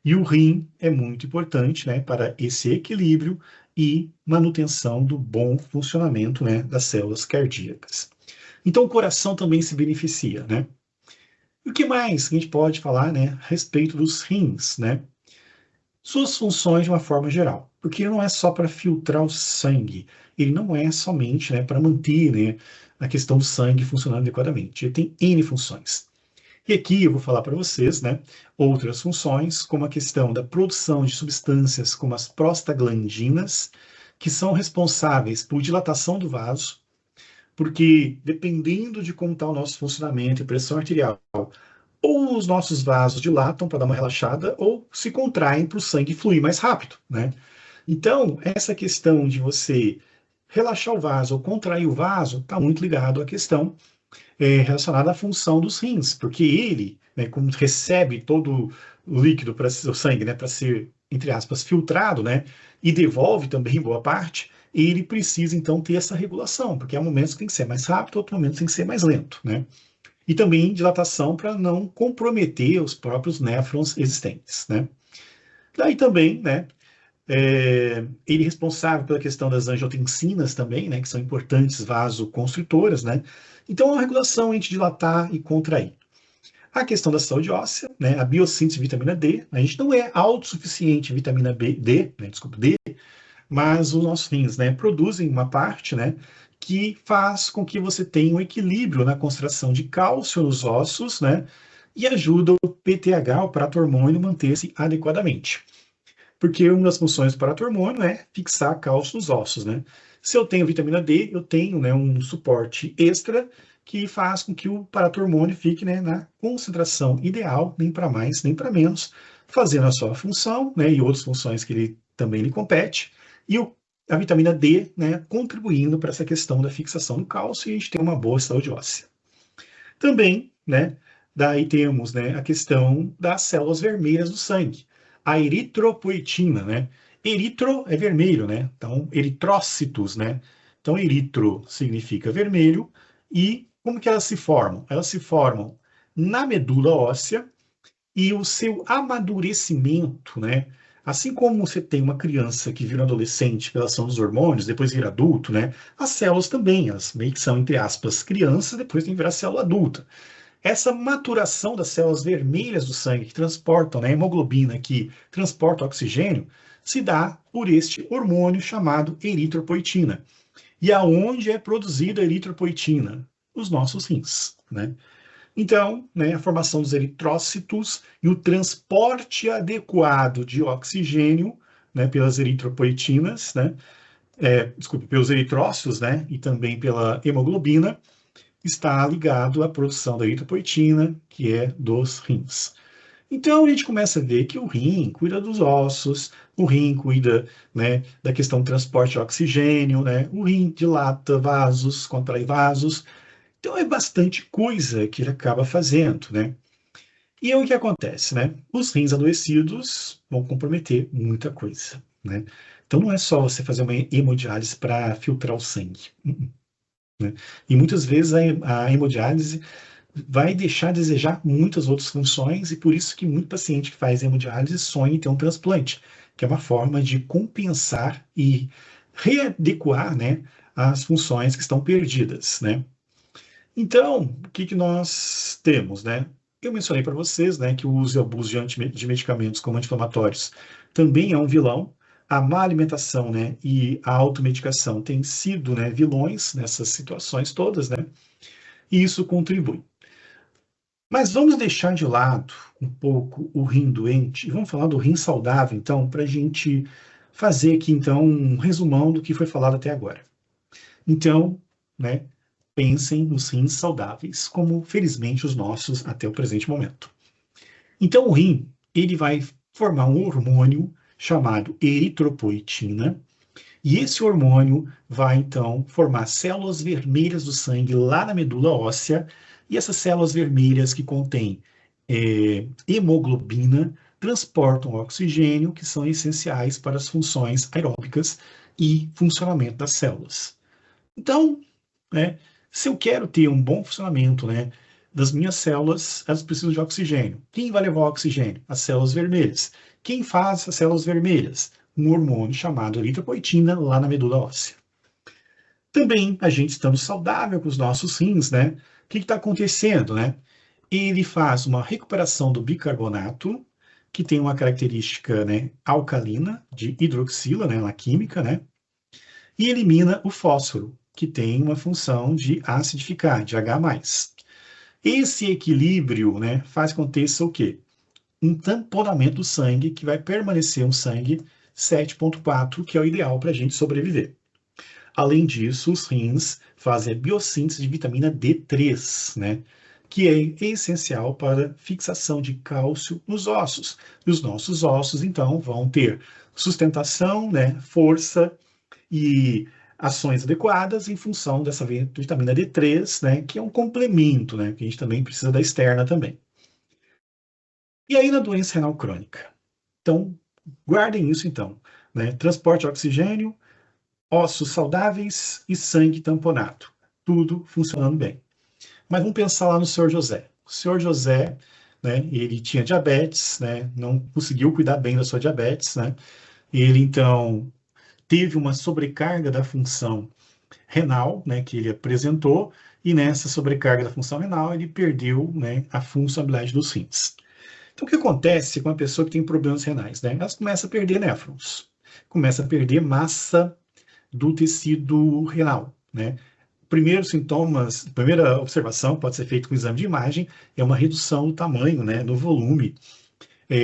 E o rim é muito importante, né, para esse equilíbrio e manutenção do bom funcionamento, né, das células cardíacas. Então o coração também se beneficia, né? E o que mais a gente pode falar, né, a respeito dos rins, né? Suas funções de uma forma geral, porque ele não é só para filtrar o sangue, ele não é somente, né, para manter, né, a questão do sangue funcionando adequadamente. Ele tem N funções. E aqui eu vou falar para vocês, né, outras funções, como a questão da produção de substâncias como as prostaglandinas, que são responsáveis por dilatação do vaso, porque dependendo de como está o nosso funcionamento e pressão arterial, ou os nossos vasos dilatam para dar uma relaxada, ou se contraem para o sangue fluir mais rápido, né? Então, essa questão de você relaxar o vaso ou contrair o vaso está muito ligado à questão relacionada à função dos rins, porque ele, né, como recebe todo o líquido para o sangue, né, para ser, entre aspas, filtrado, né, e devolve também boa parte, ele precisa então ter essa regulação, porque há momentos que tem que ser mais rápido, outros momentos tem que ser mais lento, né? E também dilatação para não comprometer os próprios néfrons existentes, né? Daí também, né, ele é responsável pela questão das angiotensinas também, né, que são importantes vasoconstritoras, né? Então, é uma regulação entre dilatar e contrair. A questão da saúde óssea, né, a biossíntese de vitamina D, a gente não é autossuficiente em vitamina D, né, desculpa, D, mas os nossos rins, né, produzem uma parte, né, que faz com que você tenha um equilíbrio na concentração de cálcio nos ossos, né, e ajuda o PTH, o prato-hormônio, manter-se adequadamente. Porque uma das funções do paratormônio é fixar cálcio nos ossos, né? Se eu tenho vitamina D, eu tenho, né, um suporte extra que faz com que o paratormônio fique, né, na concentração ideal, nem para mais, nem para menos, fazendo a sua função, né, e outras funções que ele também lhe compete, e a vitamina D, né, contribuindo para essa questão da fixação do cálcio e a gente ter uma boa saúde óssea. Também, né, daí temos, né, a questão das células vermelhas do sangue, a eritropoetina, né? Eritro é vermelho, né? Então, eritrócitos, né? Então, eritro significa vermelho e como que elas se formam? Elas se formam na medula óssea e o seu amadurecimento, né? Assim como você tem uma criança que vira adolescente pela ação dos hormônios, depois vira adulto, né? As células também, elas meio que são, entre aspas, crianças, depois tem que virar célula adulta. Essa maturação das células vermelhas do sangue que transportam, né, a hemoglobina, que transporta oxigênio, se dá por este hormônio chamado eritropoetina. E aonde é produzida a eritropoetina? Os nossos rins, né? Então, né, a formação dos eritrócitos e o transporte adequado de oxigênio, né, pelas eritropoetinas, né, pelos eritrócitos, né, e também pela hemoglobina, está ligado à produção da eritropoetina, que é dos rins. Então a gente começa a ver que o rim cuida dos ossos, o rim cuida, né, da questão do transporte de oxigênio, né, o rim dilata vasos, contrai vasos. Então é bastante coisa que ele acaba fazendo, né? E aí o que acontece, né? Os rins adoecidos vão comprometer muita coisa, né? Então não é só você fazer uma hemodiálise para filtrar o sangue. Né? E muitas vezes a hemodiálise vai deixar a desejar muitas outras funções, e por isso que muito paciente que faz hemodiálise sonha em ter um transplante, que é uma forma de compensar e readequar, né, as funções que estão perdidas, né? Então, o que que nós temos, né? Eu mencionei para vocês, né, que o uso e abuso de medicamentos como anti-inflamatórios também é um vilão. A má alimentação, né, e a automedicação têm sido, né, vilões nessas situações todas, né? E isso contribui. Mas vamos deixar de lado um pouco o rim doente e vamos falar do rim saudável, então, para a gente fazer aqui, então, um resumão do que foi falado até agora. Então, né, pensem nos rins saudáveis, como felizmente os nossos até o presente momento. Então, o rim, ele vai formar um hormônio chamado eritropoetina, e esse hormônio vai então formar células vermelhas do sangue lá na medula óssea, e essas células vermelhas que contêm hemoglobina transportam oxigênio, que são essenciais para as funções aeróbicas e funcionamento das células. Então, né, se eu quero ter um bom funcionamento, né, das minhas células, elas precisam de oxigênio. Quem vai levar o oxigênio? As células vermelhas. Quem faz as células vermelhas? Um hormônio chamado eritropoetina lá na medula óssea. Também a gente estando saudável com os nossos rins, né? O que está acontecendo, né? Ele faz uma recuperação do bicarbonato, que tem uma característica, né, alcalina, de hidroxila, né, na química, né? E elimina o fósforo, que tem uma função de acidificar, de H+. Esse equilíbrio, né, faz com que aconteça o quê? Um tamponamento do sangue, que vai permanecer um sangue 7,4, que é o ideal para a gente sobreviver. Além disso, os rins fazem a biossíntese de vitamina D3, né, que é essencial para fixação de cálcio nos ossos. E os nossos ossos, então, vão ter sustentação, né, força e ações adequadas em função dessa vitamina D3, né, que é um complemento, né, que a gente também precisa da externa também. E aí na doença renal crônica. Então, guardem isso então, né? Transporte de oxigênio, ossos saudáveis e sangue tamponado. Tudo funcionando bem. Mas vamos pensar lá no senhor José. O senhor José, né, ele tinha diabetes, né, não conseguiu cuidar bem da sua diabetes, né? Ele então teve uma sobrecarga da função renal, né, que ele apresentou, e nessa sobrecarga da função renal ele perdeu, né, a funcionalidade dos rins. Então, o que acontece com a pessoa que tem problemas renais? Né? Ela começa a perder néfrons, começa a perder massa do tecido renal. Né? Primeiros sintomas, primeira observação pode ser feita com exame de imagem, é uma redução do tamanho, né, no volume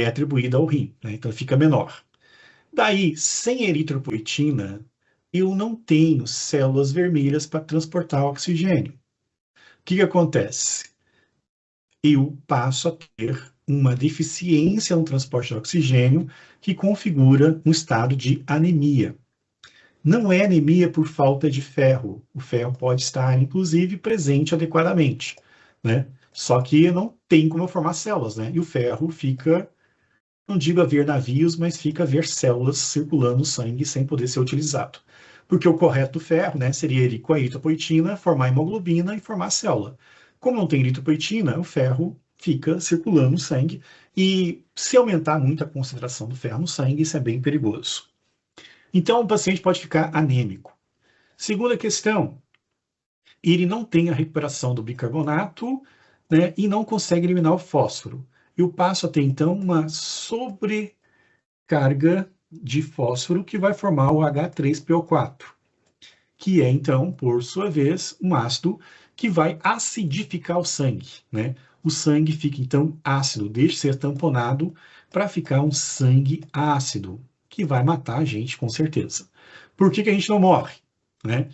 atribuído ao rim, né? Então fica menor. Daí, sem eritropoetina, eu não tenho células vermelhas para transportar oxigênio. O que acontece? Eu passo a ter uma deficiência no transporte de oxigênio que configura um estado de anemia. Não é anemia por falta de ferro. O ferro pode estar, inclusive, presente adequadamente, né? Só que não tem como eu formar células, né? E o ferro fica, não digo a ver navios, mas fica a ver células circulando no sangue sem poder ser utilizado. Porque o correto do ferro, né, seria ele com a eritropoetina formar hemoglobina e formar célula. Como não tem eritropoetina, o ferro fica circulando no sangue e se aumentar muito a concentração do ferro no sangue, isso é bem perigoso. Então o paciente pode ficar anêmico. Segunda questão, ele não tem a recuperação do bicarbonato, né, e não consegue eliminar o fósforo. Eu passo a ter então uma sobrecarga de fósforo que vai formar o H3PO4, que é então, por sua vez, um ácido que vai acidificar o sangue, né? O sangue fica então ácido, deixa de ser tamponado para ficar um sangue ácido, que vai matar a gente com certeza. Por que a gente não morre, né?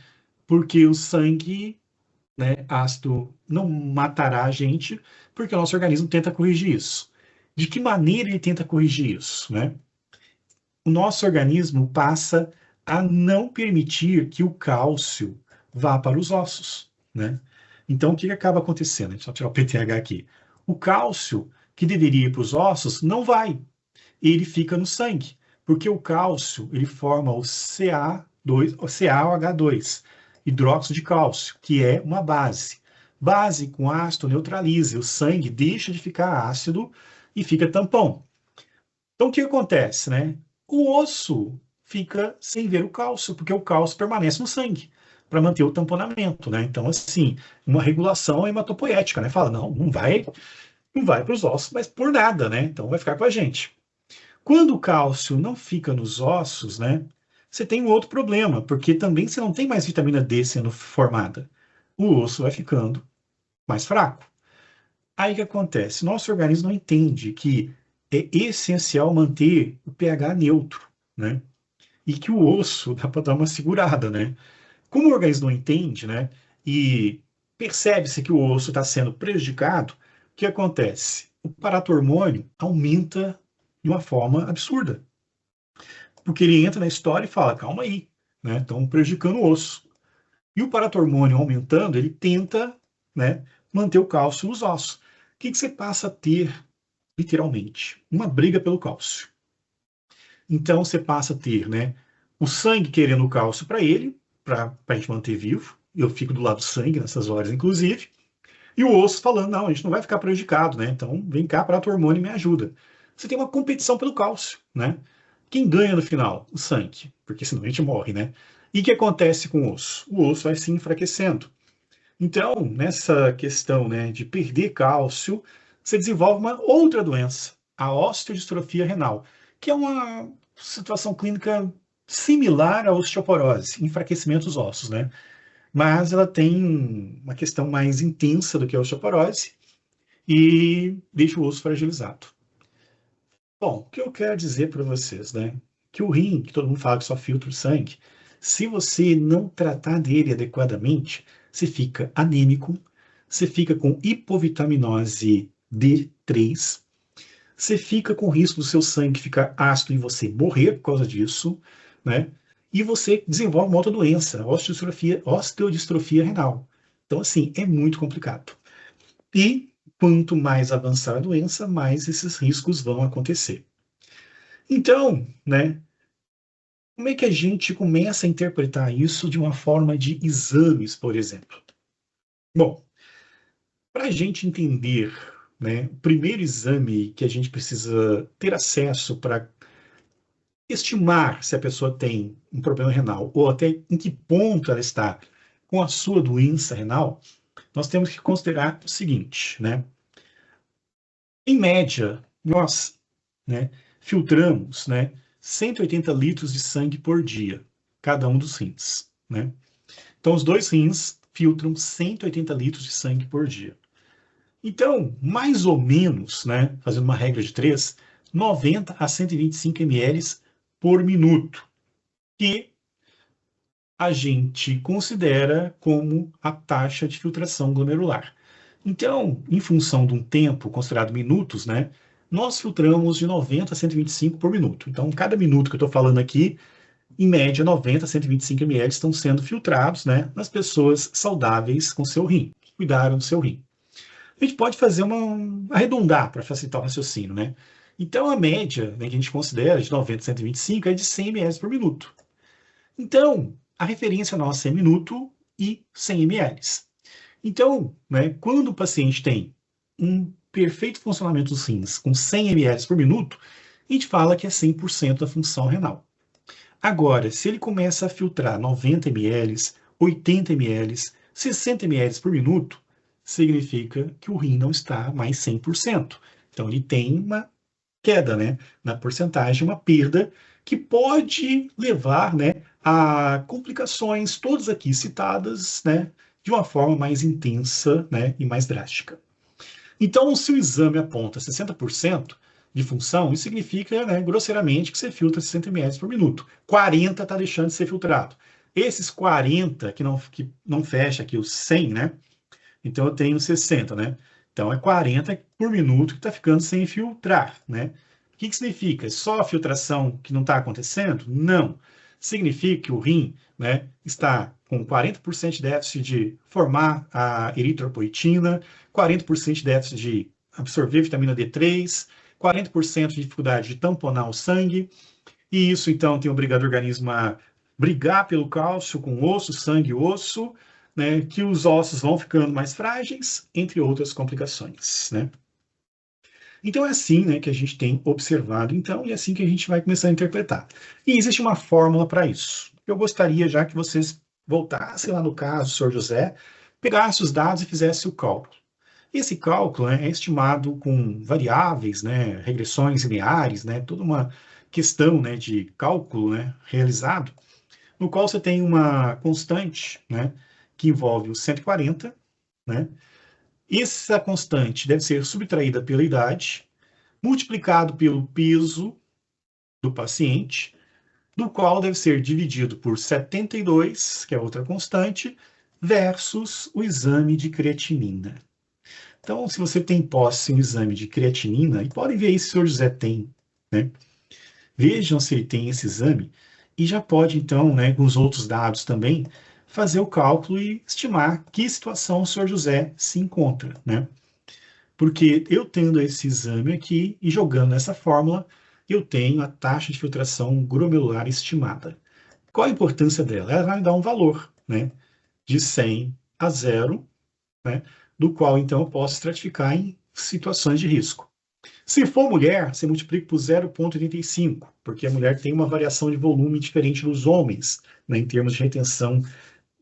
Porque o sangue, né, ácido não matará a gente, porque o nosso organismo tenta corrigir isso. De que maneira ele tenta corrigir isso, né? O nosso organismo passa a não permitir que o cálcio vá para os ossos, né? Então, o que acaba acontecendo? Deixa eu tirar o PTH aqui. O cálcio que deveria ir para os ossos não vai. Ele fica no sangue, porque o cálcio ele forma o CaO2, o CaOH2, hidróxido de cálcio, que é uma base. Base com ácido neutraliza, o sangue deixa de ficar ácido e fica tampão. Então, o que acontece, né? o osso fica sem ver o cálcio, porque o cálcio permanece no sangue para manter o tamponamento, né? Então, assim, uma regulação hematopoética, né? Fala, não vai para os ossos, mas por nada, né? Então vai ficar com a gente. Quando o cálcio não fica nos ossos, né? Você tem um outro problema, porque também você não tem mais vitamina D sendo formada. O osso vai ficando mais fraco. Aí o que acontece? Nosso organismo não entende que é essencial manter o pH neutro, né? E que o osso dá para dar uma segurada, né? Como o organismo não entende, né? E percebe-se que o osso está sendo prejudicado, o que acontece? O paratormônio aumenta de uma forma absurda. Porque ele entra na história e fala, calma aí, né? Estão prejudicando o osso. E o paratormônio aumentando, ele tenta, né, manter o cálcio nos ossos. O que você passa a ter, literalmente? Uma briga pelo cálcio. Então você passa a ter, né, o sangue querendo o cálcio para ele, para a gente manter vivo. Eu fico do lado do sangue nessas horas, inclusive. E o osso falando, não, a gente não vai ficar prejudicado, né? Então vem cá, paratormônio, e me ajuda. Você tem uma competição pelo cálcio, né? Quem ganha no final? O sangue, porque senão a gente morre, né? E o que acontece com o osso? O osso vai se enfraquecendo. Então, nessa questão, né, de perder cálcio, você desenvolve uma outra doença, a osteodistrofia renal, que é uma situação clínica similar à osteoporose, enfraquecimento dos ossos, né? Mas ela tem uma questão mais intensa do que a osteoporose e deixa o osso fragilizado. Bom, o que eu quero dizer para vocês, né? Que o rim, que todo mundo fala que só filtra o sangue, se você não tratar dele adequadamente, você fica anêmico, você fica com hipovitaminose D3, você fica com risco do seu sangue ficar ácido e você morrer por causa disso, né? E você desenvolve uma outra doença, osteodistrofia renal. Então, assim, é muito complicado. E quanto mais avançar a doença, mais esses riscos vão acontecer. Então, né, como é que a gente começa a interpretar isso de uma forma de exames, por exemplo? Bom, para a gente entender, né, o primeiro exame que a gente precisa ter acesso para estimar se a pessoa tem um problema renal ou até em que ponto ela está com a sua doença renal, nós temos que considerar o seguinte, né? Em média, nós, né, filtramos, né, 180 litros de sangue por dia, cada um dos rins, né? Então, os dois rins filtram 180 litros de sangue por dia. Então, mais ou menos, né, fazendo uma regra de 3, 90 a 125 ml por minuto, que a gente considera como a taxa de filtração glomerular. Então, em função de um tempo considerado minutos, né, nós filtramos de 90 a 125 por minuto. Então, cada minuto que eu estou falando aqui, em média, 90 a 125 ml estão sendo filtrados, né, nas pessoas saudáveis com seu rim, que cuidaram do seu rim. A gente pode fazer arredondar para facilitar o raciocínio, né? Então, a média, né, que a gente considera de 90 a 125 é de 100 ml por minuto. Então, a referência nossa é minuto e 100 ml. Então, né, quando o paciente tem um perfeito funcionamento dos rins com 100 ml por minuto, a gente fala que é 100% da função renal. Agora, se ele começa a filtrar 90 ml, 80 ml, 60 ml por minuto, significa que o rim não está mais 100%. Então, ele tem uma queda, né, na porcentagem, uma perda que pode levar, né, a complicações todas aqui citadas, né, de uma forma mais intensa, né, e mais drástica. Então, se o exame aponta 60% de função, isso significa, né, grosseiramente, que você filtra 60 ml por minuto. 40 está deixando de ser filtrado. Esses 40 que não fecha aqui os 100, né? Então eu tenho 60, né? Então é 40 por minuto que está ficando sem filtrar, né? O que significa? Só a filtração que não está acontecendo? Não. Significa que o rim, né, está com 40% de déficit de formar a eritropoetina, 40% de déficit de absorver vitamina D3, 40% de dificuldade de tamponar o sangue, e isso então tem obrigado o organismo a brigar pelo cálcio com osso, sangue e osso, né, que os ossos vão ficando mais frágeis, entre outras complicações, né? Então é assim, né, que a gente tem observado, então, e é assim que a gente vai começar a interpretar. E existe uma fórmula para isso. Eu gostaria já que vocês voltassem lá no caso, senhor José, pegasse os dados e fizesse o cálculo. Esse cálculo, né, é estimado com variáveis, né, regressões lineares, né, toda uma questão, né, de cálculo, né, realizado, no qual você tem uma constante, né, que envolve o 140, né? Essa constante deve ser subtraída pela idade, multiplicado pelo peso do paciente, do qual deve ser dividido por 72, que é outra constante, versus o exame de creatinina. Então, se você tem posse um exame de creatinina, e podem ver aí se o senhor José tem, né? Vejam se ele tem esse exame e já pode, então, né, com os outros dados também, fazer o cálculo e estimar que situação o senhor José se encontra, né? Porque eu tendo esse exame aqui e jogando nessa fórmula, eu tenho a taxa de filtração glomerular estimada. Qual a importância dela? Ela vai me dar um valor, né, de 100 a 0, né, do qual então eu posso estratificar em situações de risco. Se for mulher, você multiplica por 0,85, porque a mulher tem uma variação de volume diferente dos homens, né, em termos de retenção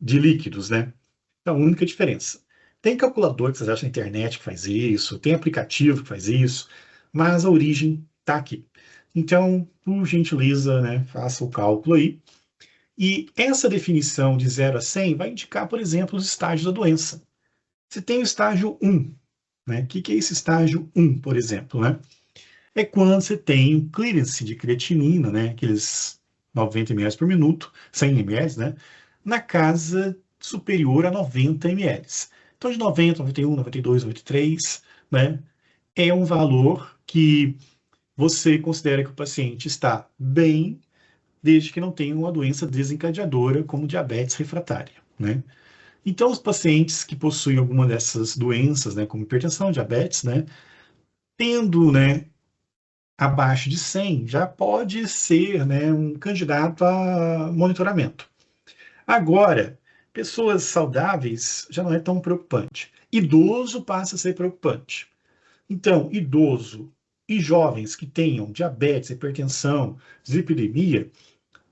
de líquidos, né? Então, a única diferença. Tem calculador que vocês acham na internet que faz isso, tem aplicativo que faz isso, mas a origem está aqui. Então, por gentileza, né, faça o cálculo aí. E essa definição de 0 a 100 vai indicar, por exemplo, os estágios da doença. Você tem o estágio 1, né? O que é esse estágio 1, por exemplo, né? É quando você tem o clearance de creatinina, né? Aqueles 90 ml por minuto, 100 ml, né? Na casa superior a 90 ml. Então, de 90, 91, 92, 93, né? É um valor que você considera que o paciente está bem, desde que não tenha uma doença desencadeadora, como diabetes refratária, né? Então, os pacientes que possuem alguma dessas doenças, né, como hipertensão, diabetes, né, tendo, né, abaixo de 100, já pode ser, né, um candidato a monitoramento. Agora, pessoas saudáveis já não é tão preocupante. Idoso passa a ser preocupante. Então, idoso e jovens que tenham diabetes, hipertensão, dislipidemia,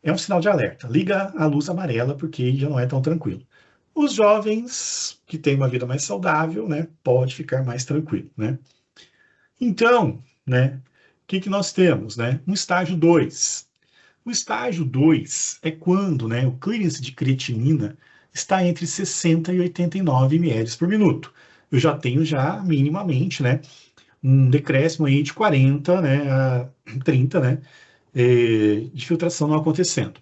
é um sinal de alerta. Liga a luz amarela porque já não é tão tranquilo. Os jovens que têm uma vida mais saudável, né, pode ficar mais tranquilo, né? Então, né, o que nós temos, né? Um estágio 2. O estágio 2 é quando, né, o clearance de creatinina está entre 60 e 89 ml por minuto. Eu já tenho já minimamente, né, um decréscimo aí de 40, né, a 30, né, de filtração não acontecendo.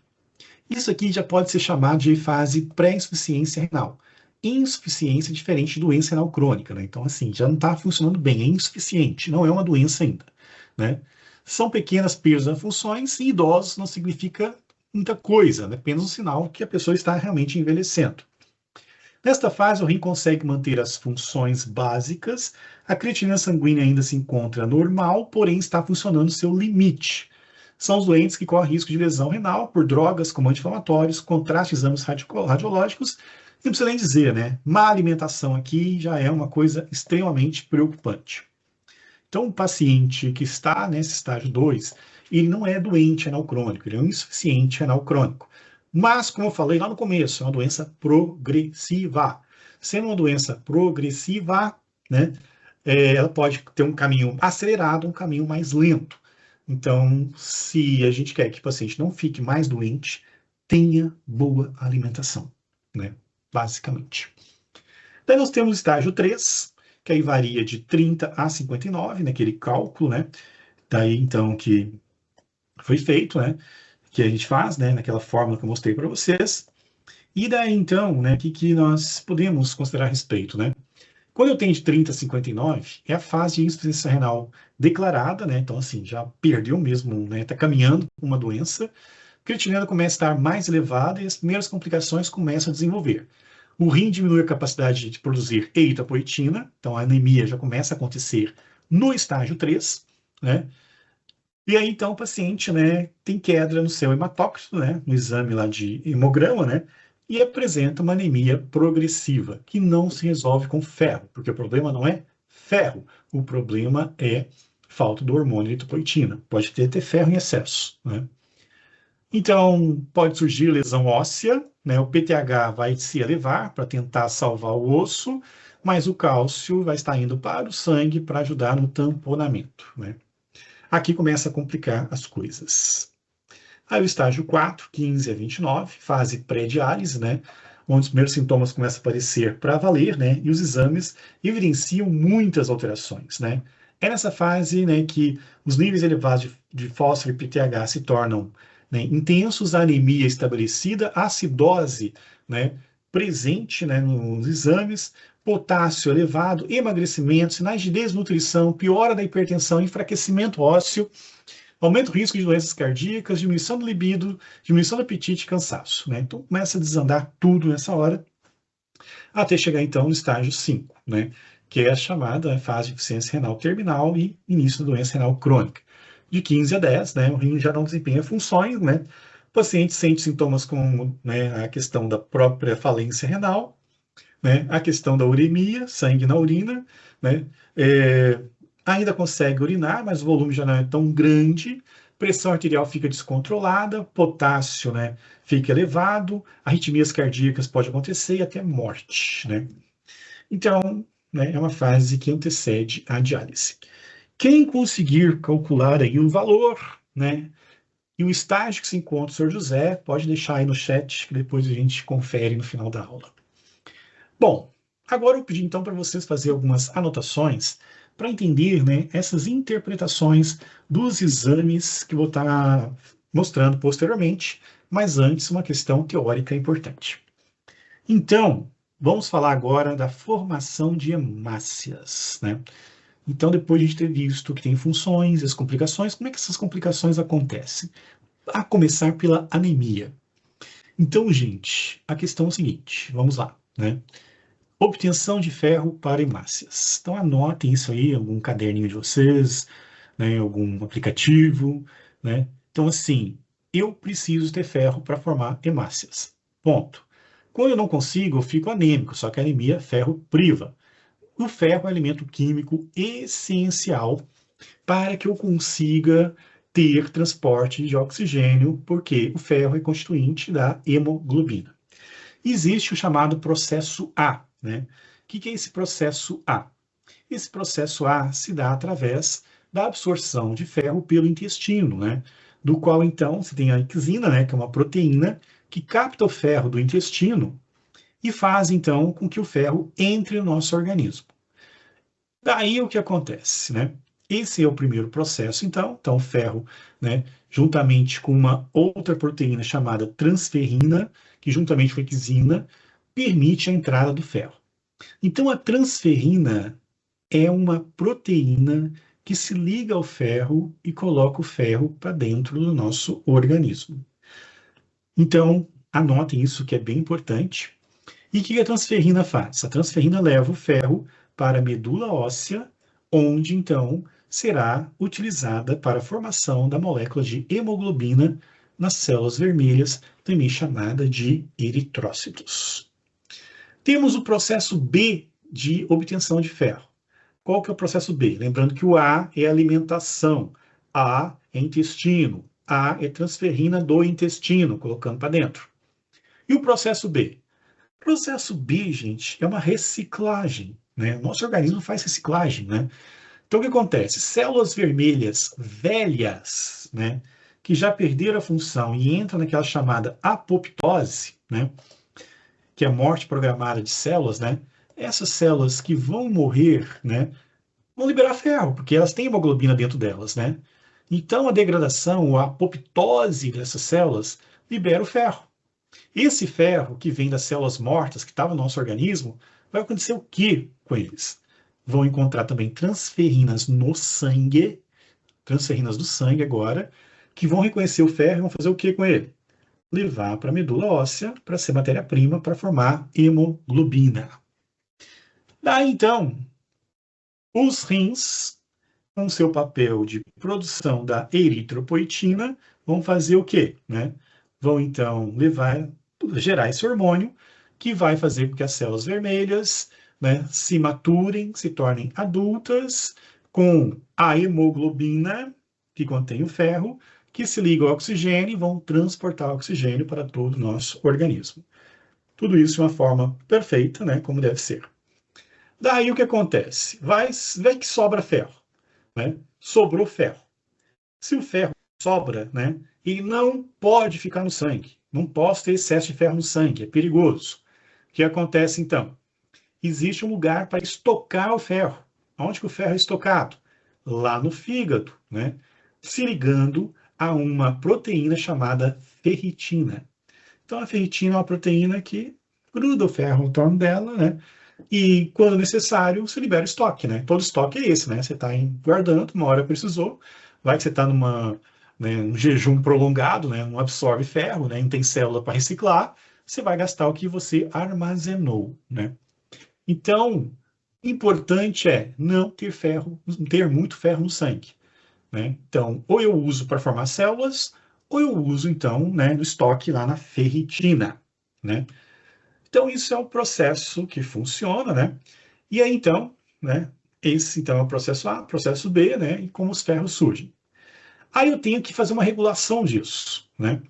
Isso aqui já pode ser chamado de fase pré-insuficiência renal. Insuficiência é diferente de doença renal crônica, né? Então, assim, já não está funcionando bem, é insuficiente, não é uma doença ainda, né? São pequenas perdas de funções e idosos não significa muita coisa, né? Apenas um sinal que a pessoa está realmente envelhecendo. Nesta fase, o rim consegue manter as funções básicas, a creatinina sanguínea ainda se encontra normal, porém está funcionando seu limite. São os doentes que correm risco de lesão renal por drogas como anti-inflamatórios, contraste exames radiológicos, e não precisa nem dizer, né? Má alimentação aqui já é uma coisa extremamente preocupante. Então, o paciente que está nesse estágio 2, ele não é doente renal crônico, ele é um insuficiente renal crônico. Mas, como eu falei lá no começo, é uma doença progressiva. Sendo uma doença progressiva, né, ela pode ter um caminho acelerado, um caminho mais lento. Então, se a gente quer que o paciente não fique mais doente, tenha boa alimentação, né? Basicamente. Daí nós temos o estágio 3, que aí varia de 30 a 59, naquele cálculo, né? Daí, então, que foi feito, né? Que a gente faz, né? Naquela fórmula que eu mostrei para vocês. E daí, então, né? O que nós podemos considerar a respeito, né? Quando eu tenho de 30 a 59, é a fase de insuficiência renal declarada, né? Então, assim, já perdeu mesmo, né? Está caminhando com uma doença. A creatinina começa a estar mais elevada e as primeiras complicações começam a desenvolver. O rim diminui a capacidade de produzir eritropoetina, então a anemia já começa a acontecer no estágio 3, né? E aí, então, o paciente, né, tem queda no seu hematócrito, né, no exame lá de hemograma, né, e apresenta uma anemia progressiva, que não se resolve com ferro, porque o problema não é ferro, o problema é falta do hormônio eritropoetina. Pode ter ferro em excesso, né? Então, pode surgir lesão óssea, né? O PTH vai se elevar para tentar salvar o osso, mas o cálcio vai estar indo para o sangue para ajudar no tamponamento, né? Aqui começa a complicar as coisas. Aí o estágio 4, 15 a 29, fase pré-diálise, né? Onde os primeiros sintomas começam a aparecer para valer, né? E os exames evidenciam muitas alterações, né? É nessa fase, né, que os níveis elevados de fósforo e PTH se tornam, né, intensos, a anemia estabelecida, a acidose, né, presente, né, nos exames, potássio elevado, emagrecimento, sinais de desnutrição, piora da hipertensão, enfraquecimento ósseo, aumenta o risco de doenças cardíacas, diminuição do libido, diminuição do apetite e cansaço, né? Então começa a desandar tudo nessa hora, até chegar então no estágio 5, né? Que é a chamada fase de insuficiência renal terminal e início da doença renal crônica. De 15 a 10, né? O rim já não desempenha funções, né? O paciente sente sintomas como, né, a questão da própria falência renal, né? A questão da uremia, sangue na urina, né? Ainda consegue urinar, mas o volume já não é tão grande, pressão arterial fica descontrolada, potássio, né, fica elevado, arritmias cardíacas pode acontecer e até morte, né? Então, né, é uma fase que antecede a diálise. Quem conseguir calcular aí o valor, né, e o estágio que se encontra o Sr. José, pode deixar aí no chat, que depois a gente confere no final da aula. Bom, agora eu pedi então para vocês fazer algumas anotações para entender, né, essas interpretações dos exames que vou estar mostrando posteriormente, mas antes uma questão teórica importante. Então, vamos falar agora da formação de hemácias, né? Então, depois de a gente ter visto que tem funções, as complicações, como é que essas complicações acontecem? A começar pela anemia. Então, gente, a questão é o seguinte, vamos lá, né? Obtenção de ferro para hemácias. Então anotem isso aí, algum caderninho de vocês, né, algum aplicativo, né? Então assim, eu preciso ter ferro para formar hemácias. Ponto. Quando eu não consigo, eu fico anêmico, só que a anemia ferro priva. O ferro é um elemento químico essencial para que eu consiga ter transporte de oxigênio, porque o ferro é constituinte da hemoglobina. Existe o chamado processo A, né? O que é esse processo A? Esse processo A se dá através da absorção de ferro pelo intestino, né? Do qual, então, você tem a icosina, né? Que é uma proteína que capta o ferro do intestino e faz, então, com que o ferro entre no nosso organismo. Daí o que acontece, né? Esse é o primeiro processo, então. Então, o ferro, né, juntamente com uma outra proteína chamada transferrina, que juntamente com a icosina, permite a entrada do ferro. Então, a transferrina é uma proteína que se liga ao ferro e coloca o ferro para dentro do nosso organismo. Então, anotem isso que é bem importante. E o que a transferrina faz? A transferrina leva o ferro para a medula óssea, onde então será utilizada para a formação da molécula de hemoglobina nas células vermelhas, também chamada de eritrócitos. Temos o processo B de obtenção de ferro. Qual que é o processo B? Lembrando que o A é alimentação, A é intestino, A é transferrina do intestino, colocando para dentro. E o processo B? O processo B, gente, é uma reciclagem, né? Nosso organismo faz reciclagem, né? Então, o que acontece? Células vermelhas velhas, né, que já perderam a função e entram naquela chamada apoptose, né, que é a morte programada de células, né? Essas células que vão morrer, né, vão liberar ferro, porque elas têm hemoglobina dentro delas, né? Então, a degradação, a apoptose dessas células libera o ferro. Esse ferro que vem das células mortas que estavam no nosso organismo, vai acontecer o que com eles? Vão encontrar também transferrinas no sangue, transferrinas do sangue agora, que vão reconhecer o ferro e vão fazer o que com ele? Levar para a medula óssea para ser matéria-prima para formar hemoglobina. Daí então, os rins, com seu papel de produção da eritropoetina, vão fazer o quê? Né? Vão então gerar esse hormônio que vai fazer com que as células vermelhas, né, se maturem, se tornem adultas, com a hemoglobina, que contém o ferro, que se liga ao oxigênio e vão transportar o oxigênio para todo o nosso organismo. Tudo isso de uma forma perfeita, né, como deve ser. Daí o que acontece? Vai que sobra ferro, né? Sobrou ferro. Se o ferro sobra, né, ele não pode ficar no sangue. Não posso ter excesso de ferro no sangue, é perigoso. O que acontece então? Existe um lugar para estocar o ferro. Onde que o ferro é estocado? Lá no fígado, né? Se ligando a uma proteína chamada ferritina. Então, a ferritina é uma proteína que gruda o ferro em torno dela, né? E, quando necessário, se libera estoque, né? Todo estoque é esse, né? Você está guardando, uma hora precisou, vai que você está um jejum prolongado, né? Não absorve ferro, né? Não tem célula para reciclar, você vai gastar o que você armazenou, né? Então, importante é não ter ferro, ter muito ferro no sangue, né? Então, ou eu uso para formar células, ou eu uso, então, né, no estoque lá na ferritina, né? Então, isso é um processo que funciona, né? E aí, então, né, esse, então, é o processo A, processo B, né, e como os ferros surgem. Aí eu tenho que fazer uma regulação disso, né?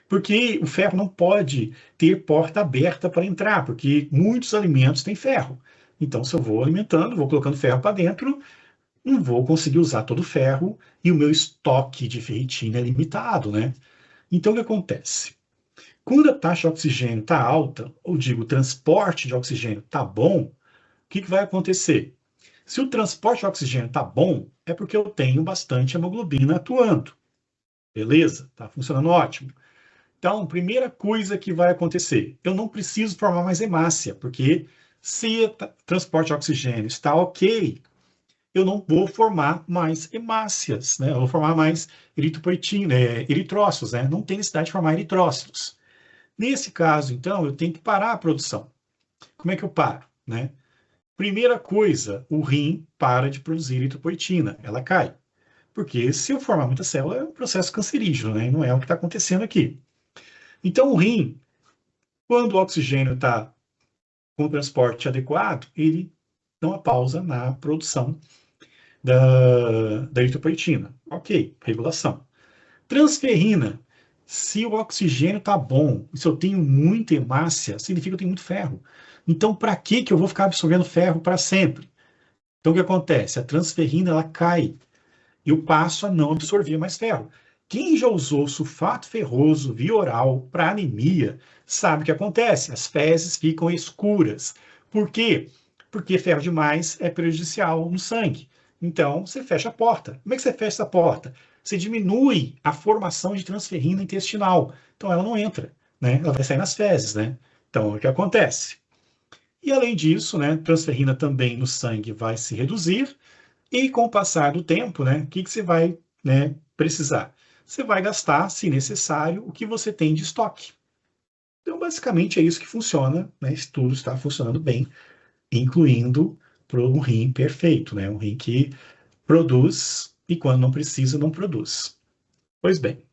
Porque o ferro não pode ter porta aberta para entrar, porque muitos alimentos têm ferro. Então, se eu vou alimentando, vou colocando ferro para dentro, não vou conseguir usar todo o ferro e o meu estoque de ferritina é limitado, né? Então, o que acontece? Quando a taxa de oxigênio está alta, ou digo, o transporte de oxigênio está bom, o que vai acontecer? Se o transporte de oxigênio está bom, é porque eu tenho bastante hemoglobina atuando. Beleza? Está funcionando ótimo. Então, primeira coisa que vai acontecer, eu não preciso formar mais hemácia, porque se o transporte de oxigênio está ok, eu não vou formar mais hemácias, né? Eu vou formar mais eritropoetina, eritrócitos, né? Não tem necessidade de formar eritrócitos. Nesse caso, então, eu tenho que parar a produção. Como é que eu paro, né? Primeira coisa, o rim para de produzir eritropoetina, ela cai. Porque se eu formar muita célula, é um processo cancerígeno, né? E não é o que está acontecendo aqui. Então, o rim, quando o oxigênio está com o transporte adequado, ele dá uma pausa na produção da eritropoetina. Ok, regulação. Transferrina. Se o oxigênio está bom, se eu tenho muita hemácia, significa que eu tenho muito ferro. Então, para que eu vou ficar absorvendo ferro para sempre? Então, o que acontece? A transferrina ela cai. Eu passo a não absorver mais ferro. Quem já usou sulfato ferroso via oral para anemia sabe o que acontece. As fezes ficam escuras. Por quê? Porque ferro demais é prejudicial no sangue. Então, você fecha a porta. Como é que você fecha essa porta? Você diminui a formação de transferrina intestinal. Então, ela não entra, né? Ela vai sair nas fezes, né? Então, o que acontece? E, além disso, né, transferrina também no sangue vai se reduzir e, com o passar do tempo, né, o que você vai, né, precisar? Você vai gastar, se necessário, o que você tem de estoque. Então, basicamente, é isso que funciona, né? Isso tudo está funcionando bem, incluindo para um rim perfeito, né? Um rim que produz e, quando não precisa, não produz. Pois bem,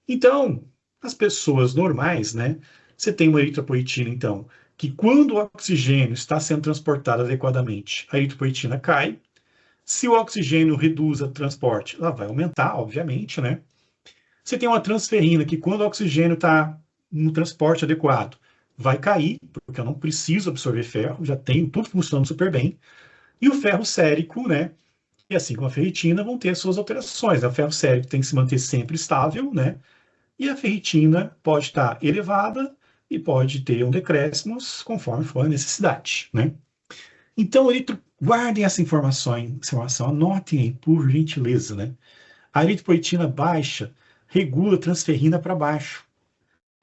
então, as pessoas normais, né? Você tem uma eritropoetina, então, que quando o oxigênio está sendo transportado adequadamente, a eritropoetina cai. Se o oxigênio reduz o transporte, ela vai aumentar, obviamente, né? Você tem uma transferrina que, quando o oxigênio está no transporte adequado, vai cair, porque eu não preciso absorver ferro, já tenho tudo funcionando super bem. E o ferro sérico, né? E assim como a ferritina, vão ter as suas alterações. O ferro sérico tem que se manter sempre estável, né? E a ferritina pode estar elevada e pode ter um decréscimo conforme for a necessidade, né? Então, guardem essa informação, anotem aí, por gentileza, né? A eritropoetina baixa regula a transferrina para baixo,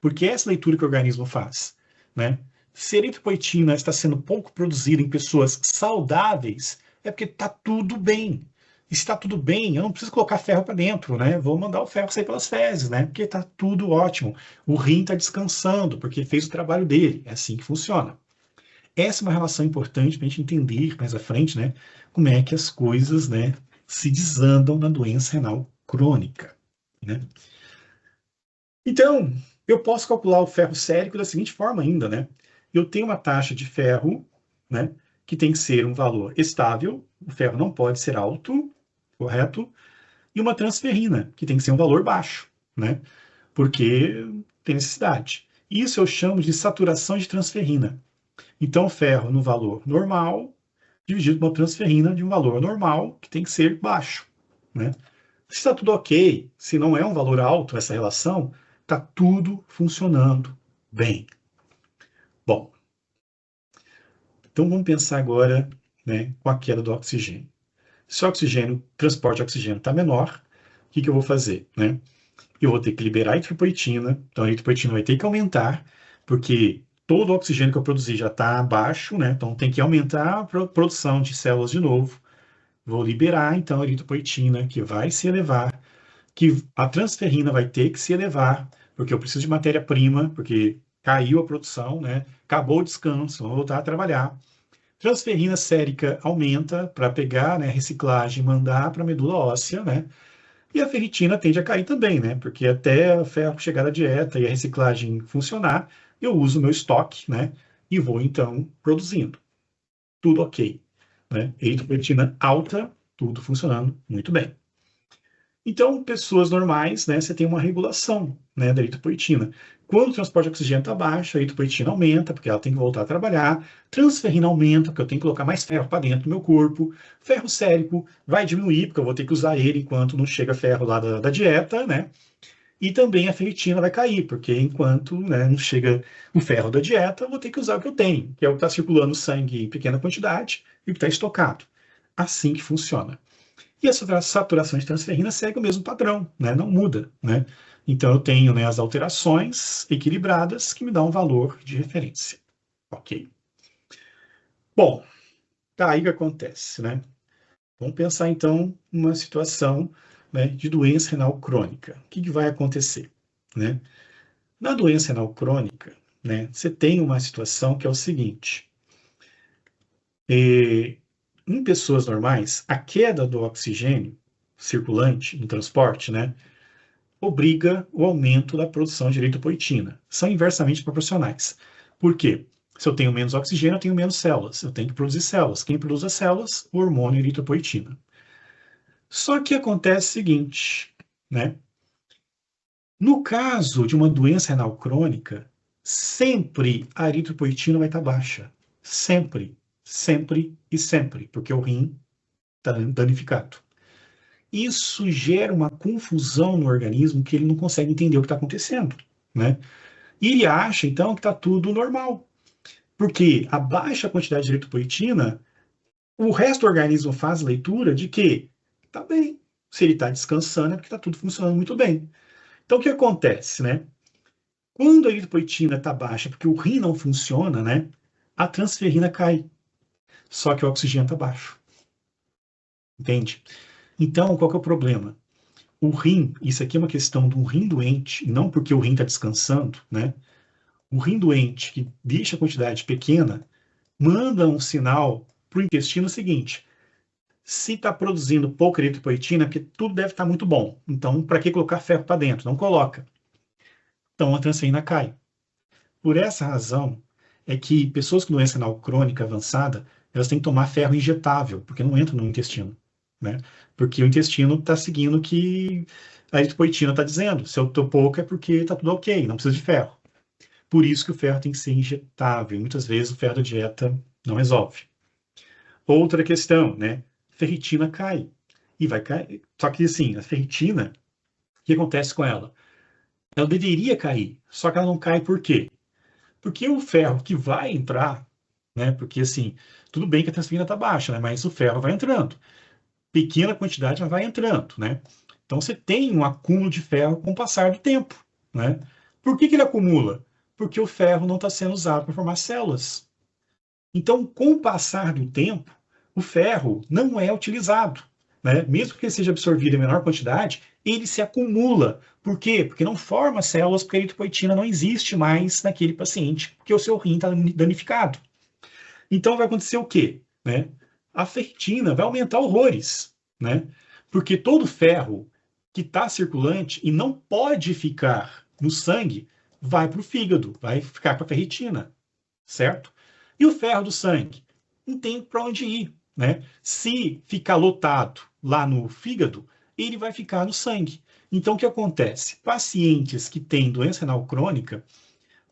porque é essa leitura que o organismo faz, né? Se a eritropoetina está sendo pouco produzida em pessoas saudáveis, é porque está tudo bem. E se está tudo bem, eu não preciso colocar ferro para dentro, né? Vou mandar o ferro sair pelas fezes, né? Porque está tudo ótimo. O rim está descansando, porque fez o trabalho dele. É assim que funciona. Essa é uma relação importante para a gente entender mais à frente, né, como é que as coisas, né, se desandam na doença renal crônica, né? Então, eu posso calcular o ferro sérico da seguinte forma ainda, né? Eu tenho uma taxa de ferro, né, que tem que ser um valor estável, o ferro não pode ser alto, correto? E uma transferrina, que tem que ser um valor baixo, né? Porque tem necessidade. Isso eu chamo de saturação de transferrina. Então, o ferro no valor normal, dividido por uma transferrina de um valor normal, que tem que ser baixo, né? Se está tudo ok, se não é um valor alto essa relação, está tudo funcionando bem. Bom, então vamos pensar agora, né, com a queda do oxigênio. Se o transporte de oxigênio está menor, o que eu vou fazer, né? Eu vou ter que liberar a eritropoetina, então a eritropoetina vai ter que aumentar, porque todo o oxigênio que eu produzi já está baixo, né? Então tem que aumentar a produção de células de novo. Vou liberar, então, a eritropoetina, que vai se elevar, que a transferrina vai ter que se elevar, porque eu preciso de matéria-prima, porque caiu a produção, né? Acabou o descanso, vamos voltar a trabalhar. Transferrina sérica aumenta para pegar, né, reciclagem e mandar para a medula óssea, né? E a ferritina tende a cair também, né? Porque até o ferro chegar à dieta e a reciclagem funcionar, eu uso o meu estoque, né? E vou então produzindo. Tudo ok, né? Eritropoetina alta, tudo funcionando muito bem. Então, pessoas normais, né, você tem uma regulação, né, da eritropoetina. Quando o transporte de oxigênio está baixo, a eritropoetina aumenta, porque ela tem que voltar a trabalhar. Transferrina aumenta, porque eu tenho que colocar mais ferro para dentro do meu corpo. Ferro sérico vai diminuir, porque eu vou ter que usar ele enquanto não chega ferro lá da dieta, né? E também a ferritina vai cair, porque enquanto, né, não chega o ferro da dieta, eu vou ter que usar o que eu tenho, que é o que está circulando no sangue em pequena quantidade e o que está estocado. Assim que funciona. E a saturação de transferrina segue o mesmo padrão, né? Não muda, né? Então eu tenho, né, as alterações equilibradas que me dão um valor de referência. Ok. Bom, tá aí que acontece, né? Vamos pensar então numa situação, né, de doença renal crônica. O que vai acontecer, né? Na doença renal crônica, né, você tem uma situação que é o seguinte: em pessoas normais, a queda do oxigênio circulante no transporte, né, obriga o aumento da produção de eritropoetina. São inversamente proporcionais. Por quê? Se eu tenho menos oxigênio, eu tenho menos células. Eu tenho que produzir células. Quem produz as células? O hormônio eritropoetina. Só que acontece o seguinte, né? No caso de uma doença renal crônica, sempre a eritropoetina vai estar baixa. Sempre, sempre e sempre, porque o rim está danificado. Isso gera uma confusão no organismo que ele não consegue entender o que está acontecendo, né? E ele acha, então, que está tudo normal. Porque a baixa quantidade de eritropoetina, o resto do organismo faz leitura de que está bem. Se ele está descansando, é porque está tudo funcionando muito bem. Então, o que acontece, né? Quando a eritropoetina está baixa, porque o rim não funciona, né? A transferrina cai. Só que o oxigênio está baixo. Entende? Então, qual que é o problema? O rim, isso aqui é uma questão de um rim doente, e não porque o rim está descansando, né? O rim doente, que deixa a quantidade pequena, manda um sinal para o intestino seguinte: se está produzindo pouca eritropoetina, porque tudo deve estar muito bom. Então, para que colocar ferro para dentro? Não coloca. Então, a transferrina cai. Por essa razão, é que pessoas com doença renal crônica avançada, elas têm que tomar ferro injetável, porque não entra no intestino, né? Porque o intestino está seguindo o que a eritropoetina está dizendo. Se eu estou pouco é porque está tudo ok, não precisa de ferro. Por isso que o ferro tem que ser injetável. Muitas vezes o ferro da dieta não resolve. Outra questão, né? Ferritina cai. E vai cair. Só que, assim, a ferritina, o que acontece com ela? Ela deveria cair, só que ela não cai por quê? Porque o ferro que vai entrar, né? Porque, assim, tudo bem que a transferrina está baixa, né? Mas o ferro vai entrando. Pequena quantidade, mas vai entrando, né? Então, você tem um acúmulo de ferro com o passar do tempo, né? Por que ele acumula? Porque o ferro não está sendo usado para formar células. Então, com o passar do tempo, o ferro não é utilizado, né? Mesmo que ele seja absorvido em menor quantidade, ele se acumula. Por quê? Porque não forma células, porque a eritropoetina não existe mais naquele paciente, porque o seu rim está danificado. Então, vai acontecer o quê? Né? A ferritina vai aumentar horrores, né? Porque todo ferro que está circulante e não pode ficar no sangue vai para o fígado, vai ficar para a ferritina, certo? E o ferro do sangue? não tem para onde ir, né? Se ficar lotado lá no fígado, ele vai ficar no sangue. Então, o que acontece? Pacientes que têm doença renal crônica,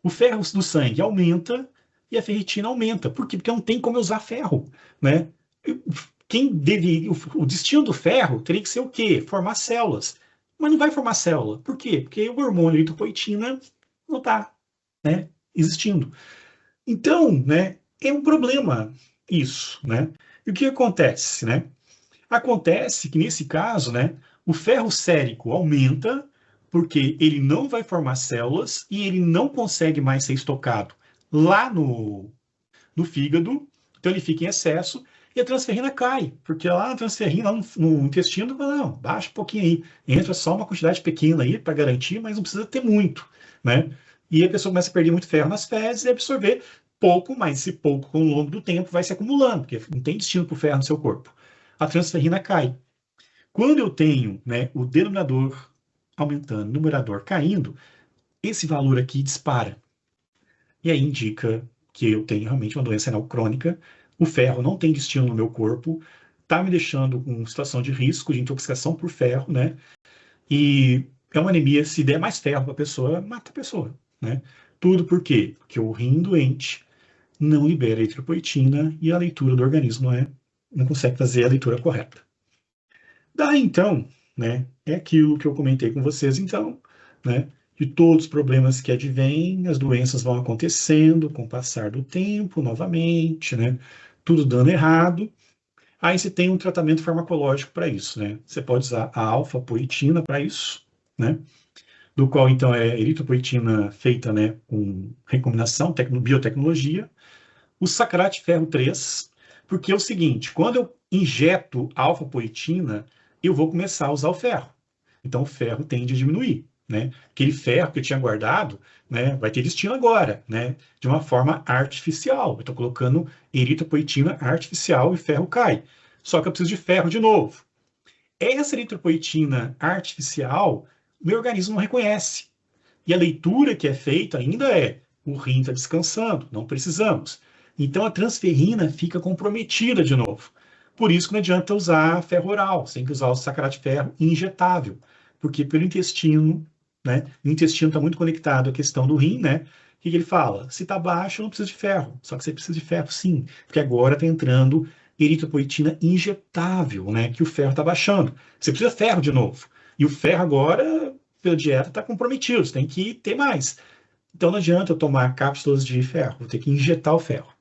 o ferro do sangue aumenta e a ferritina aumenta. Por quê? Porque não tem como usar ferro, né? Quem deve, o destino do ferro teria que ser o quê? Formar células. Mas não vai formar célula. Por quê? Porque o hormônio eritropoetina não está, né, existindo. Então, né, é um problema isso, né? E o que acontece, né? Acontece que nesse caso, né, o ferro sérico aumenta porque ele não vai formar células e ele não consegue mais ser estocado lá no fígado, então ele fica em excesso e a transferrina cai, porque lá na transferrina, lá no intestino, não, baixa um pouquinho aí, entra só uma quantidade pequena aí para garantir, mas não precisa ter muito, né? E a pessoa começa a perder muito ferro nas fezes e absorver pouco, mas esse pouco, ao longo do tempo, vai se acumulando, porque não tem destino para o ferro no seu corpo. A transferrina cai. Quando eu tenho, né, o denominador aumentando, o numerador caindo, esse valor aqui dispara. E aí indica que eu tenho realmente uma doença renal crônica, o ferro não tem destino no meu corpo, está me deixando com situação de risco de intoxicação por ferro, né? E é uma anemia, se der mais ferro para a pessoa, mata a pessoa, né? Tudo por quê? Porque o rim doente não libera eritropoetina e a leitura do organismo não consegue fazer a leitura correta. Daí então, né, é aquilo que eu comentei com vocês então, né, de todos os problemas que advêm, as doenças vão acontecendo com o passar do tempo, novamente, né, tudo dando errado. Aí você tem um tratamento farmacológico para isso, né? Você pode usar a alfa-poetina para isso, né? Do qual então é eritropoetina feita, né, com recombinação, biotecnologia, o sacrate ferro 3, porque é o seguinte, quando eu injeto alfa-poetina, eu vou começar a usar o ferro. Então o ferro tende a diminuir, né? Aquele ferro que eu tinha guardado, né, vai ter destino agora, né, de uma forma artificial. Eu estou colocando eritropoetina artificial e o ferro cai. Só que eu preciso de ferro de novo. Essa eritropoetina artificial, meu organismo não reconhece. E a leitura que é feita ainda é: o rim está descansando, não precisamos. Então a transferrina fica comprometida de novo. Por isso que não adianta usar ferro oral, você tem que usar o sacarato de ferro injetável, porque pelo intestino, né? O intestino está muito conectado à questão do rim, né? O que ele fala? Se está baixo, não precisa de ferro. Só que você precisa de ferro, sim, porque agora está entrando eritropoetina injetável, né? Que o ferro está baixando. Você precisa de ferro de novo. E o ferro agora pela dieta está comprometido, você tem que ter mais. Então não adianta eu tomar cápsulas de ferro, vou ter que injetar o ferro.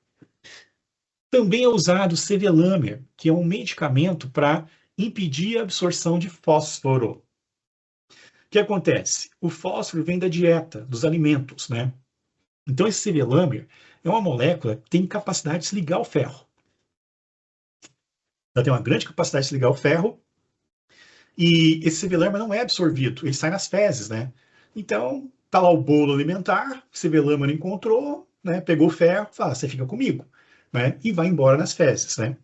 Também é usado o Sevelamer, que é um medicamento para impedir a absorção de fósforo. O que acontece? O fósforo vem da dieta, dos alimentos, né? Então esse Sevelamer é uma molécula que tem capacidade de se ligar ao ferro. Ela tem uma grande capacidade de se ligar ao ferro e esse Sevelamer não é absorvido, ele sai nas fezes, né? Então, tá lá o bolo alimentar, Sevelamer encontrou, né? Pegou o ferro, fala, você fica comigo, né? E vai embora nas fezes, né?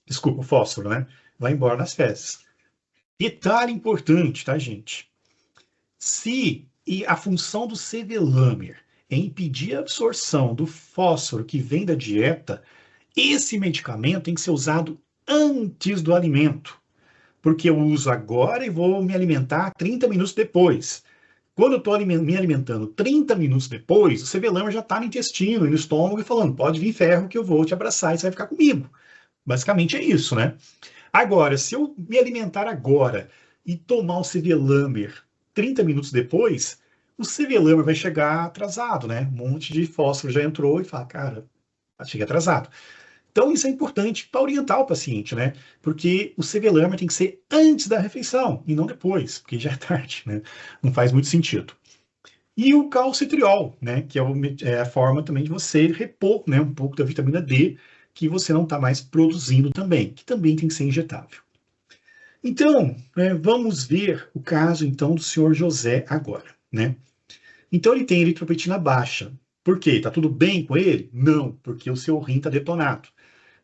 Desculpa, o fósforo, né? Vai embora nas fezes. Detalhe importante, tá, gente? Se e a função do Sevelamer é impedir a absorção do fósforo que vem da dieta, esse medicamento tem que ser usado antes do alimento, porque eu uso agora e vou me alimentar 30 minutos depois. Quando eu estou me alimentando 30 minutos depois, o Sevelamer já está no intestino e no estômago e falando, pode vir ferro que eu vou te abraçar e você vai ficar comigo. Basicamente é isso, né? Agora, se eu me alimentar agora e tomar o Sevelamer 30 minutos depois, o Sevelamer vai chegar atrasado, né? Um monte de fósforo já entrou e fala, cara, cheguei atrasado. Então, isso é importante para orientar o paciente, né? Porque o Sevelamer tem que ser antes da refeição e não depois, porque já é tarde, né? Não faz muito sentido. E o calcitriol, né? Que é a forma também de você repor, né, um pouco da vitamina D que você não está mais produzindo também, que também tem que ser injetável. Então, né, vamos ver o caso então do senhor José agora, né? Então ele tem eritropoetina baixa. Por quê? Tá tudo bem com ele? Não, porque o seu rim está detonado.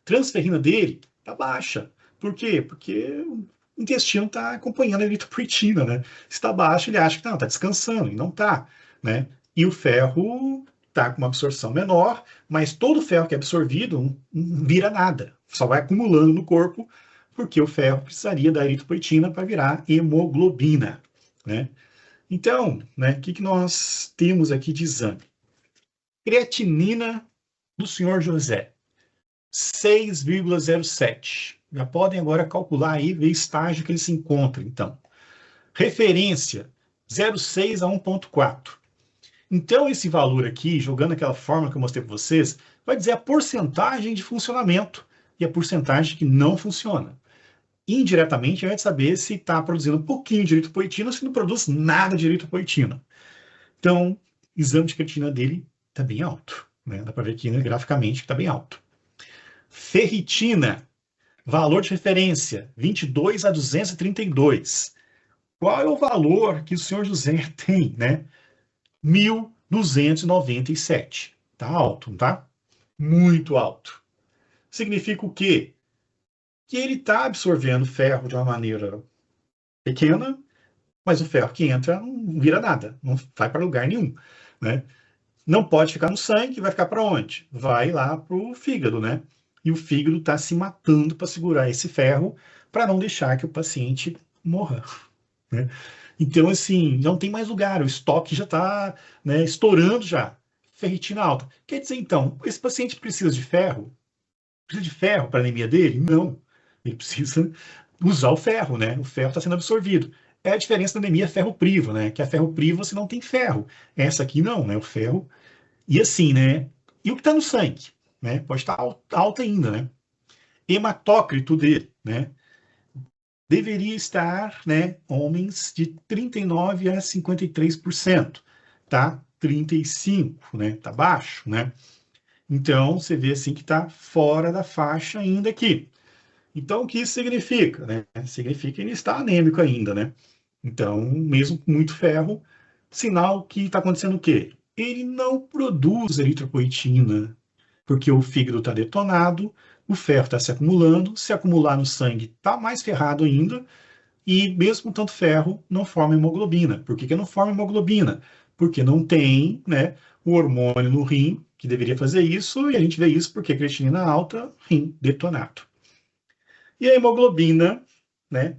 Transferrina dele está baixa. Por quê? Porque o intestino está acompanhando a eritropoetina, né? Se está baixa, ele acha que não, está descansando, e não está, né? E o ferro está com uma absorção menor, mas todo o ferro que é absorvido não vira nada, só vai acumulando no corpo, porque o ferro precisaria da eritropoetina para virar hemoglobina, né? Então, né, o que nós temos aqui de exame? Creatinina do senhor José, 6,07. Já podem agora calcular aí, ver o estágio que ele se encontra, então. Referência, 0,6 a 1,4. Então, esse valor aqui, jogando aquela fórmula que eu mostrei para vocês, vai dizer a porcentagem de funcionamento e a porcentagem que não funciona. Indiretamente, a gente vai saber se está produzindo um pouquinho de eritropoetina ou se não produz nada de eritropoetina. Então, o exame de creatinina dele está bem alto, né? Dá para ver aqui, né, graficamente que está bem alto. Ferritina, valor de referência, 22 a 232. Qual é o valor que o senhor José tem, né? 1.297. Tá alto, tá? Muito alto. Significa o quê? Que ele está absorvendo ferro de uma maneira pequena, mas o ferro que entra não vira nada, não vai para lugar nenhum, né? Não pode ficar no sangue, vai ficar para onde? Vai lá para o fígado, né? E o fígado está se matando para segurar esse ferro para não deixar que o paciente morra, né? Então, assim, não tem mais lugar, o estoque já está, né, estourando já. Ferritina alta. Quer dizer, então, esse paciente precisa de ferro? Precisa de ferro para a anemia dele? Não. Ele precisa usar o ferro, né? O ferro está sendo absorvido. É a diferença da anemia ferro-privo, né? Que a ferro-privo você não tem ferro. Essa aqui não, né? O ferro. E assim, né? E o que está no sangue? Né? Pode estar alto ainda, né? Hematócrito dele, né? Deveria estar, né, homens de 39 a 53%, tá? 35, né? Tá baixo, né? Então, você vê assim que está fora da faixa ainda aqui. Então, o que isso significa, né? Significa que ele está anêmico ainda, né? Então, mesmo com muito ferro, sinal que está acontecendo o quê? Ele não produz eritropoetina, porque o fígado está detonado, o ferro está se acumular no sangue está mais ferrado ainda, e mesmo com tanto ferro, não forma hemoglobina. Por que não forma hemoglobina? Porque não tem, né, o hormônio no rim, que deveria fazer isso, e a gente vê isso porque creatinina alta, rim detonado. E a hemoglobina, né,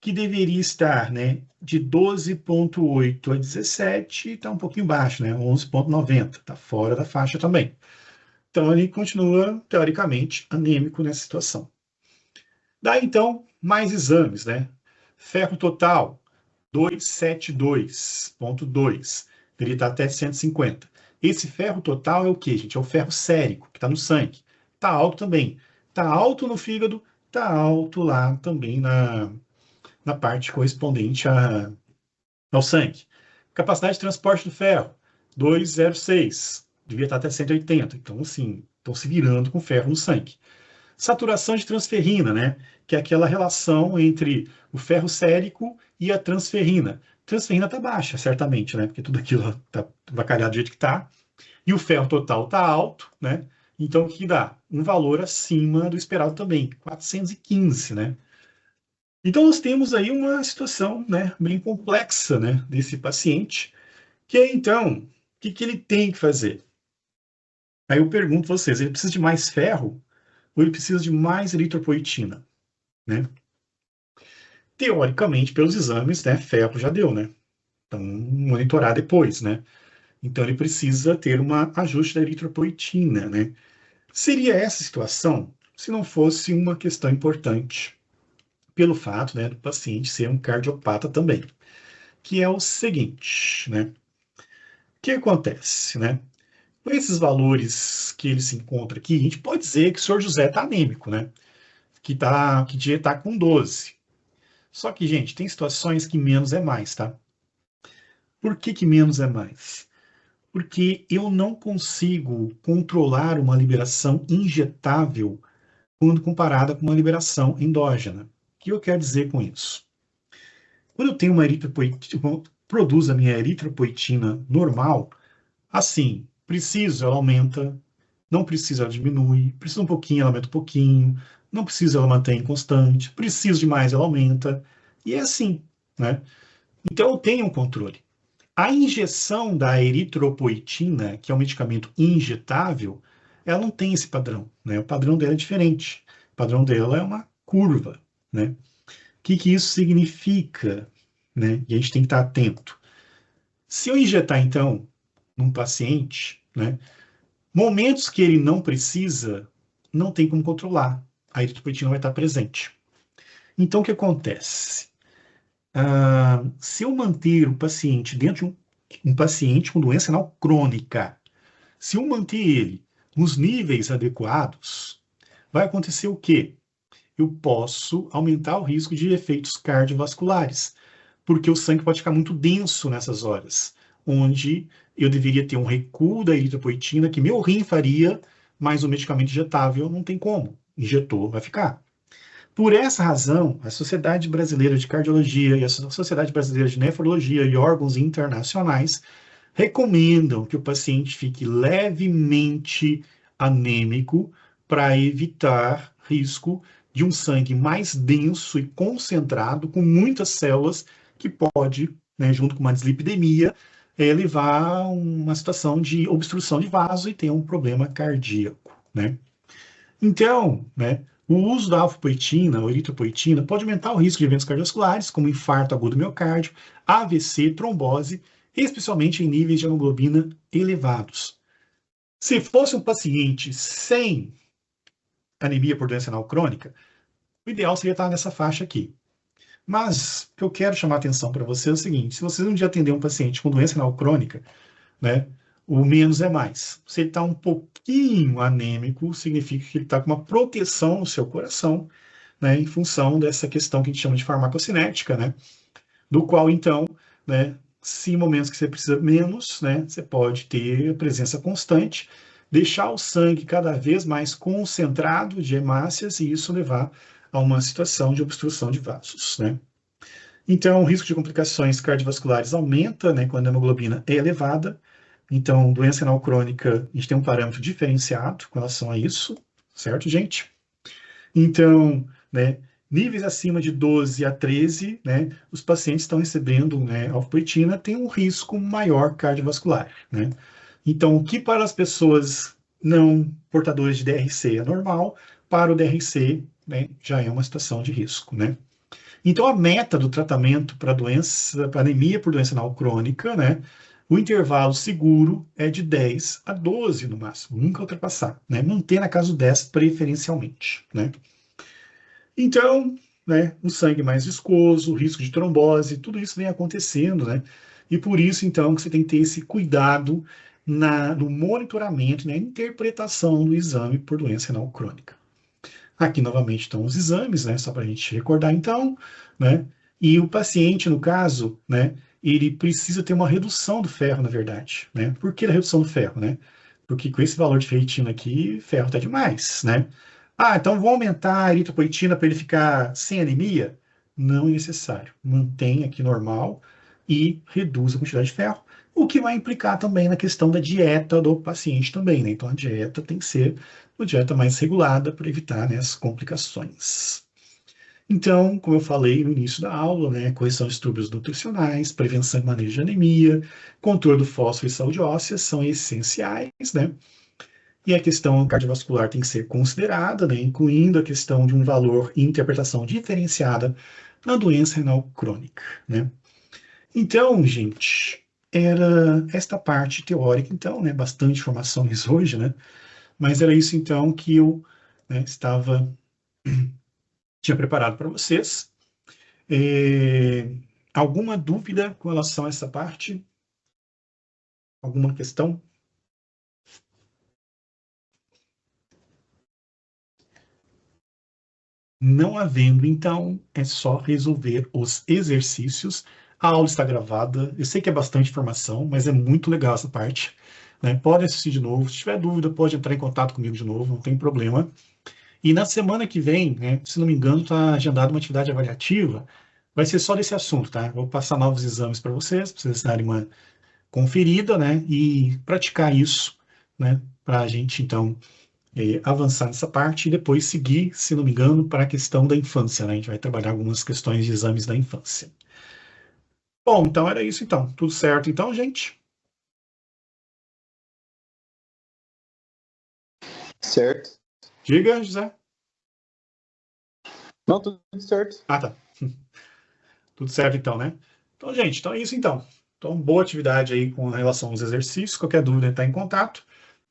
que deveria estar, né, de 12,8 a 17, está um pouquinho baixo, né, 11,90, está fora da faixa também. Então, ele continua, teoricamente, anêmico nessa situação. Daí, então, mais exames, né? Ferro total, 272,2. Ele está até 150. Esse ferro total é o que, gente? É o ferro sérico, que está no sangue. Está alto também. Está alto no fígado, está alto lá também na parte correspondente ao sangue. Capacidade de transporte do ferro, 206. Devia estar até 180. Então, assim, estão se virando com ferro no sangue. Saturação de transferrina, né? Que é aquela relação entre o ferro sérico e a transferrina. Transferrina está baixa, certamente, né? Porque tudo aquilo está bacalhado do jeito que está. E o ferro total está alto, né? Então, o que dá? Um valor acima do esperado também, 415, né? Então, nós temos aí uma situação, né, bem complexa, né, desse paciente, que é, então, o que ele tem que fazer? Aí eu pergunto a vocês, ele precisa de mais ferro ou ele precisa de mais eritropoetina, né? Teoricamente, pelos exames, né, ferro já deu, né? Então, monitorar depois, né? Então, ele precisa ter um ajuste da eritropoetina, né? Seria essa situação se não fosse uma questão importante, pelo fato, né, do paciente ser um cardiopata também, que é o seguinte, né? O que acontece, né? Com esses valores que ele se encontra aqui, a gente pode dizer que o senhor José está anêmico, né? Que devia estar com 12. Só que, gente, tem situações que menos é mais, tá? Por que menos é mais? Porque eu não consigo controlar uma liberação injetável quando comparada com uma liberação endógena. O que eu quero dizer com isso? Quando eu tenho uma eritropoetina, produzo a minha eritropoetina normal, assim, preciso, ela aumenta, não precisa, ela diminui, precisa um pouquinho, ela aumenta um pouquinho, não precisa, ela mantém constante, preciso de mais, ela aumenta, e é assim, né? Então eu tenho um controle. A injeção da eritropoetina, que é um medicamento injetável, ela não tem esse padrão, né? O padrão dela é diferente. O padrão dela é uma curva, né? O que isso significa, né? E a gente tem que estar atento. Se eu injetar, então, num paciente, né? Momentos que ele não precisa, não tem como controlar. A eritropoetina vai estar presente. Então, o que acontece? Se eu manter o paciente dentro de um paciente com doença renal crônica, se eu manter ele nos níveis adequados, vai acontecer o quê? Eu posso aumentar o risco de efeitos cardiovasculares, porque o sangue pode ficar muito denso nessas horas, onde eu deveria ter um recuo da eritropoetina que meu rim faria, mas o medicamento injetável não tem como. Injetou, vai ficar. Por essa razão, a Sociedade Brasileira de Cardiologia e a Sociedade Brasileira de Nefrologia e órgãos internacionais recomendam que o paciente fique levemente anêmico para evitar risco de um sangue mais denso e concentrado, com muitas células, que pode, né, junto com uma dislipidemia, levar a uma situação de obstrução de vaso e ter um problema cardíaco, né? Então, né, o uso da alfapoetina ou eritropoetina pode aumentar o risco de eventos cardiovasculares, como infarto agudo do miocárdio, AVC, trombose, especialmente em níveis de hemoglobina elevados. Se fosse um paciente sem anemia por doença renal crônica, o ideal seria estar nessa faixa aqui. Mas o que eu quero chamar a atenção para você é o seguinte: se você um dia atender um paciente com doença renal crônica, né, o menos é mais. Se ele está um pouquinho anêmico, significa que ele está com uma proteção no seu coração, né, em função dessa questão que a gente chama de farmacocinética, né, do qual, então, né, se em momentos que você precisa menos, né, você pode ter a presença constante, deixar o sangue cada vez mais concentrado de hemácias e isso levar a uma situação de obstrução de vasos, né. Então, o risco de complicações cardiovasculares aumenta, né, quando a hemoglobina é elevada. Então, doença renal crônica, a gente tem um parâmetro diferenciado com relação a isso, certo, gente? Então, né, níveis acima de 12 a 13, né, os pacientes estão recebendo, né, alfapoetina, tem um risco maior cardiovascular, né? Então, o que para as pessoas não portadoras de DRC é normal, para o DRC, né, já é uma situação de risco, né? Então, a meta do tratamento para doença, para anemia por doença renal crônica, né, o intervalo seguro é de 10 a 12 no máximo, nunca ultrapassar, né? Manter na casa do 10 preferencialmente, né? Então, né, o sangue mais viscoso, o risco de trombose, tudo isso vem acontecendo, né? E por isso, então, que você tem que ter esse cuidado no monitoramento, na interpretação do exame por doença renal crônica. Aqui, novamente, estão os exames, né? Só para a gente recordar, então, né? E o paciente, no caso, né? Ele precisa ter uma redução do ferro, na verdade, né? Por que a redução do ferro, né? Porque com esse valor de ferritina aqui, ferro está demais, né? Ah, então vou aumentar a eritropoetina para ele ficar sem anemia? Não é necessário. Mantém aqui normal e reduz a quantidade de ferro, o que vai implicar também na questão da dieta do paciente também, né? Então a dieta tem que ser uma dieta mais regulada para evitar, né, as complicações. Então, como eu falei no início da aula, né, correção de distúrbios nutricionais, prevenção e manejo de anemia, controle do fósforo e saúde óssea são essenciais, né? E a questão cardiovascular tem que ser considerada, né, incluindo a questão de um valor e interpretação diferenciada na doença renal crônica, né? Então, gente, era esta parte teórica, então, né, bastante informações hoje, né? Mas era isso, então, que eu, né, tinha preparado para vocês. Alguma dúvida com relação a essa parte? Alguma questão? Não havendo, então, é só resolver os exercícios. A aula está gravada. Eu sei que é bastante informação, mas é muito legal essa parte, né? Pode assistir de novo. Se tiver dúvida, pode entrar em contato comigo de novo, não tem problema. E na semana que vem, né, se não me engano, está agendada uma atividade avaliativa. Vai ser só desse assunto, tá? Vou passar novos exames para vocês darem uma conferida, né? E praticar isso, né? Para a gente, então, avançar nessa parte e depois seguir, se não me engano, para a questão da infância, né? A gente vai trabalhar algumas questões de exames da infância. Bom, então era isso então. Tudo certo então, gente? Certo. Diga, José. Não, tudo certo. Ah, tá. Tudo certo então, né? Então, gente, então é isso então. Então, boa atividade aí com relação aos exercícios. Qualquer dúvida, está em contato.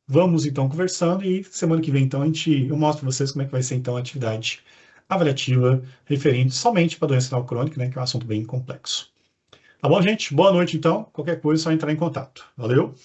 Vamos então conversando e semana que vem então eu mostro para vocês como é que vai ser então a atividade avaliativa referente somente para a doença renal crônica, né, que é um assunto bem complexo. Tá bom, gente? Boa noite então. Qualquer coisa é só entrar em contato. Valeu.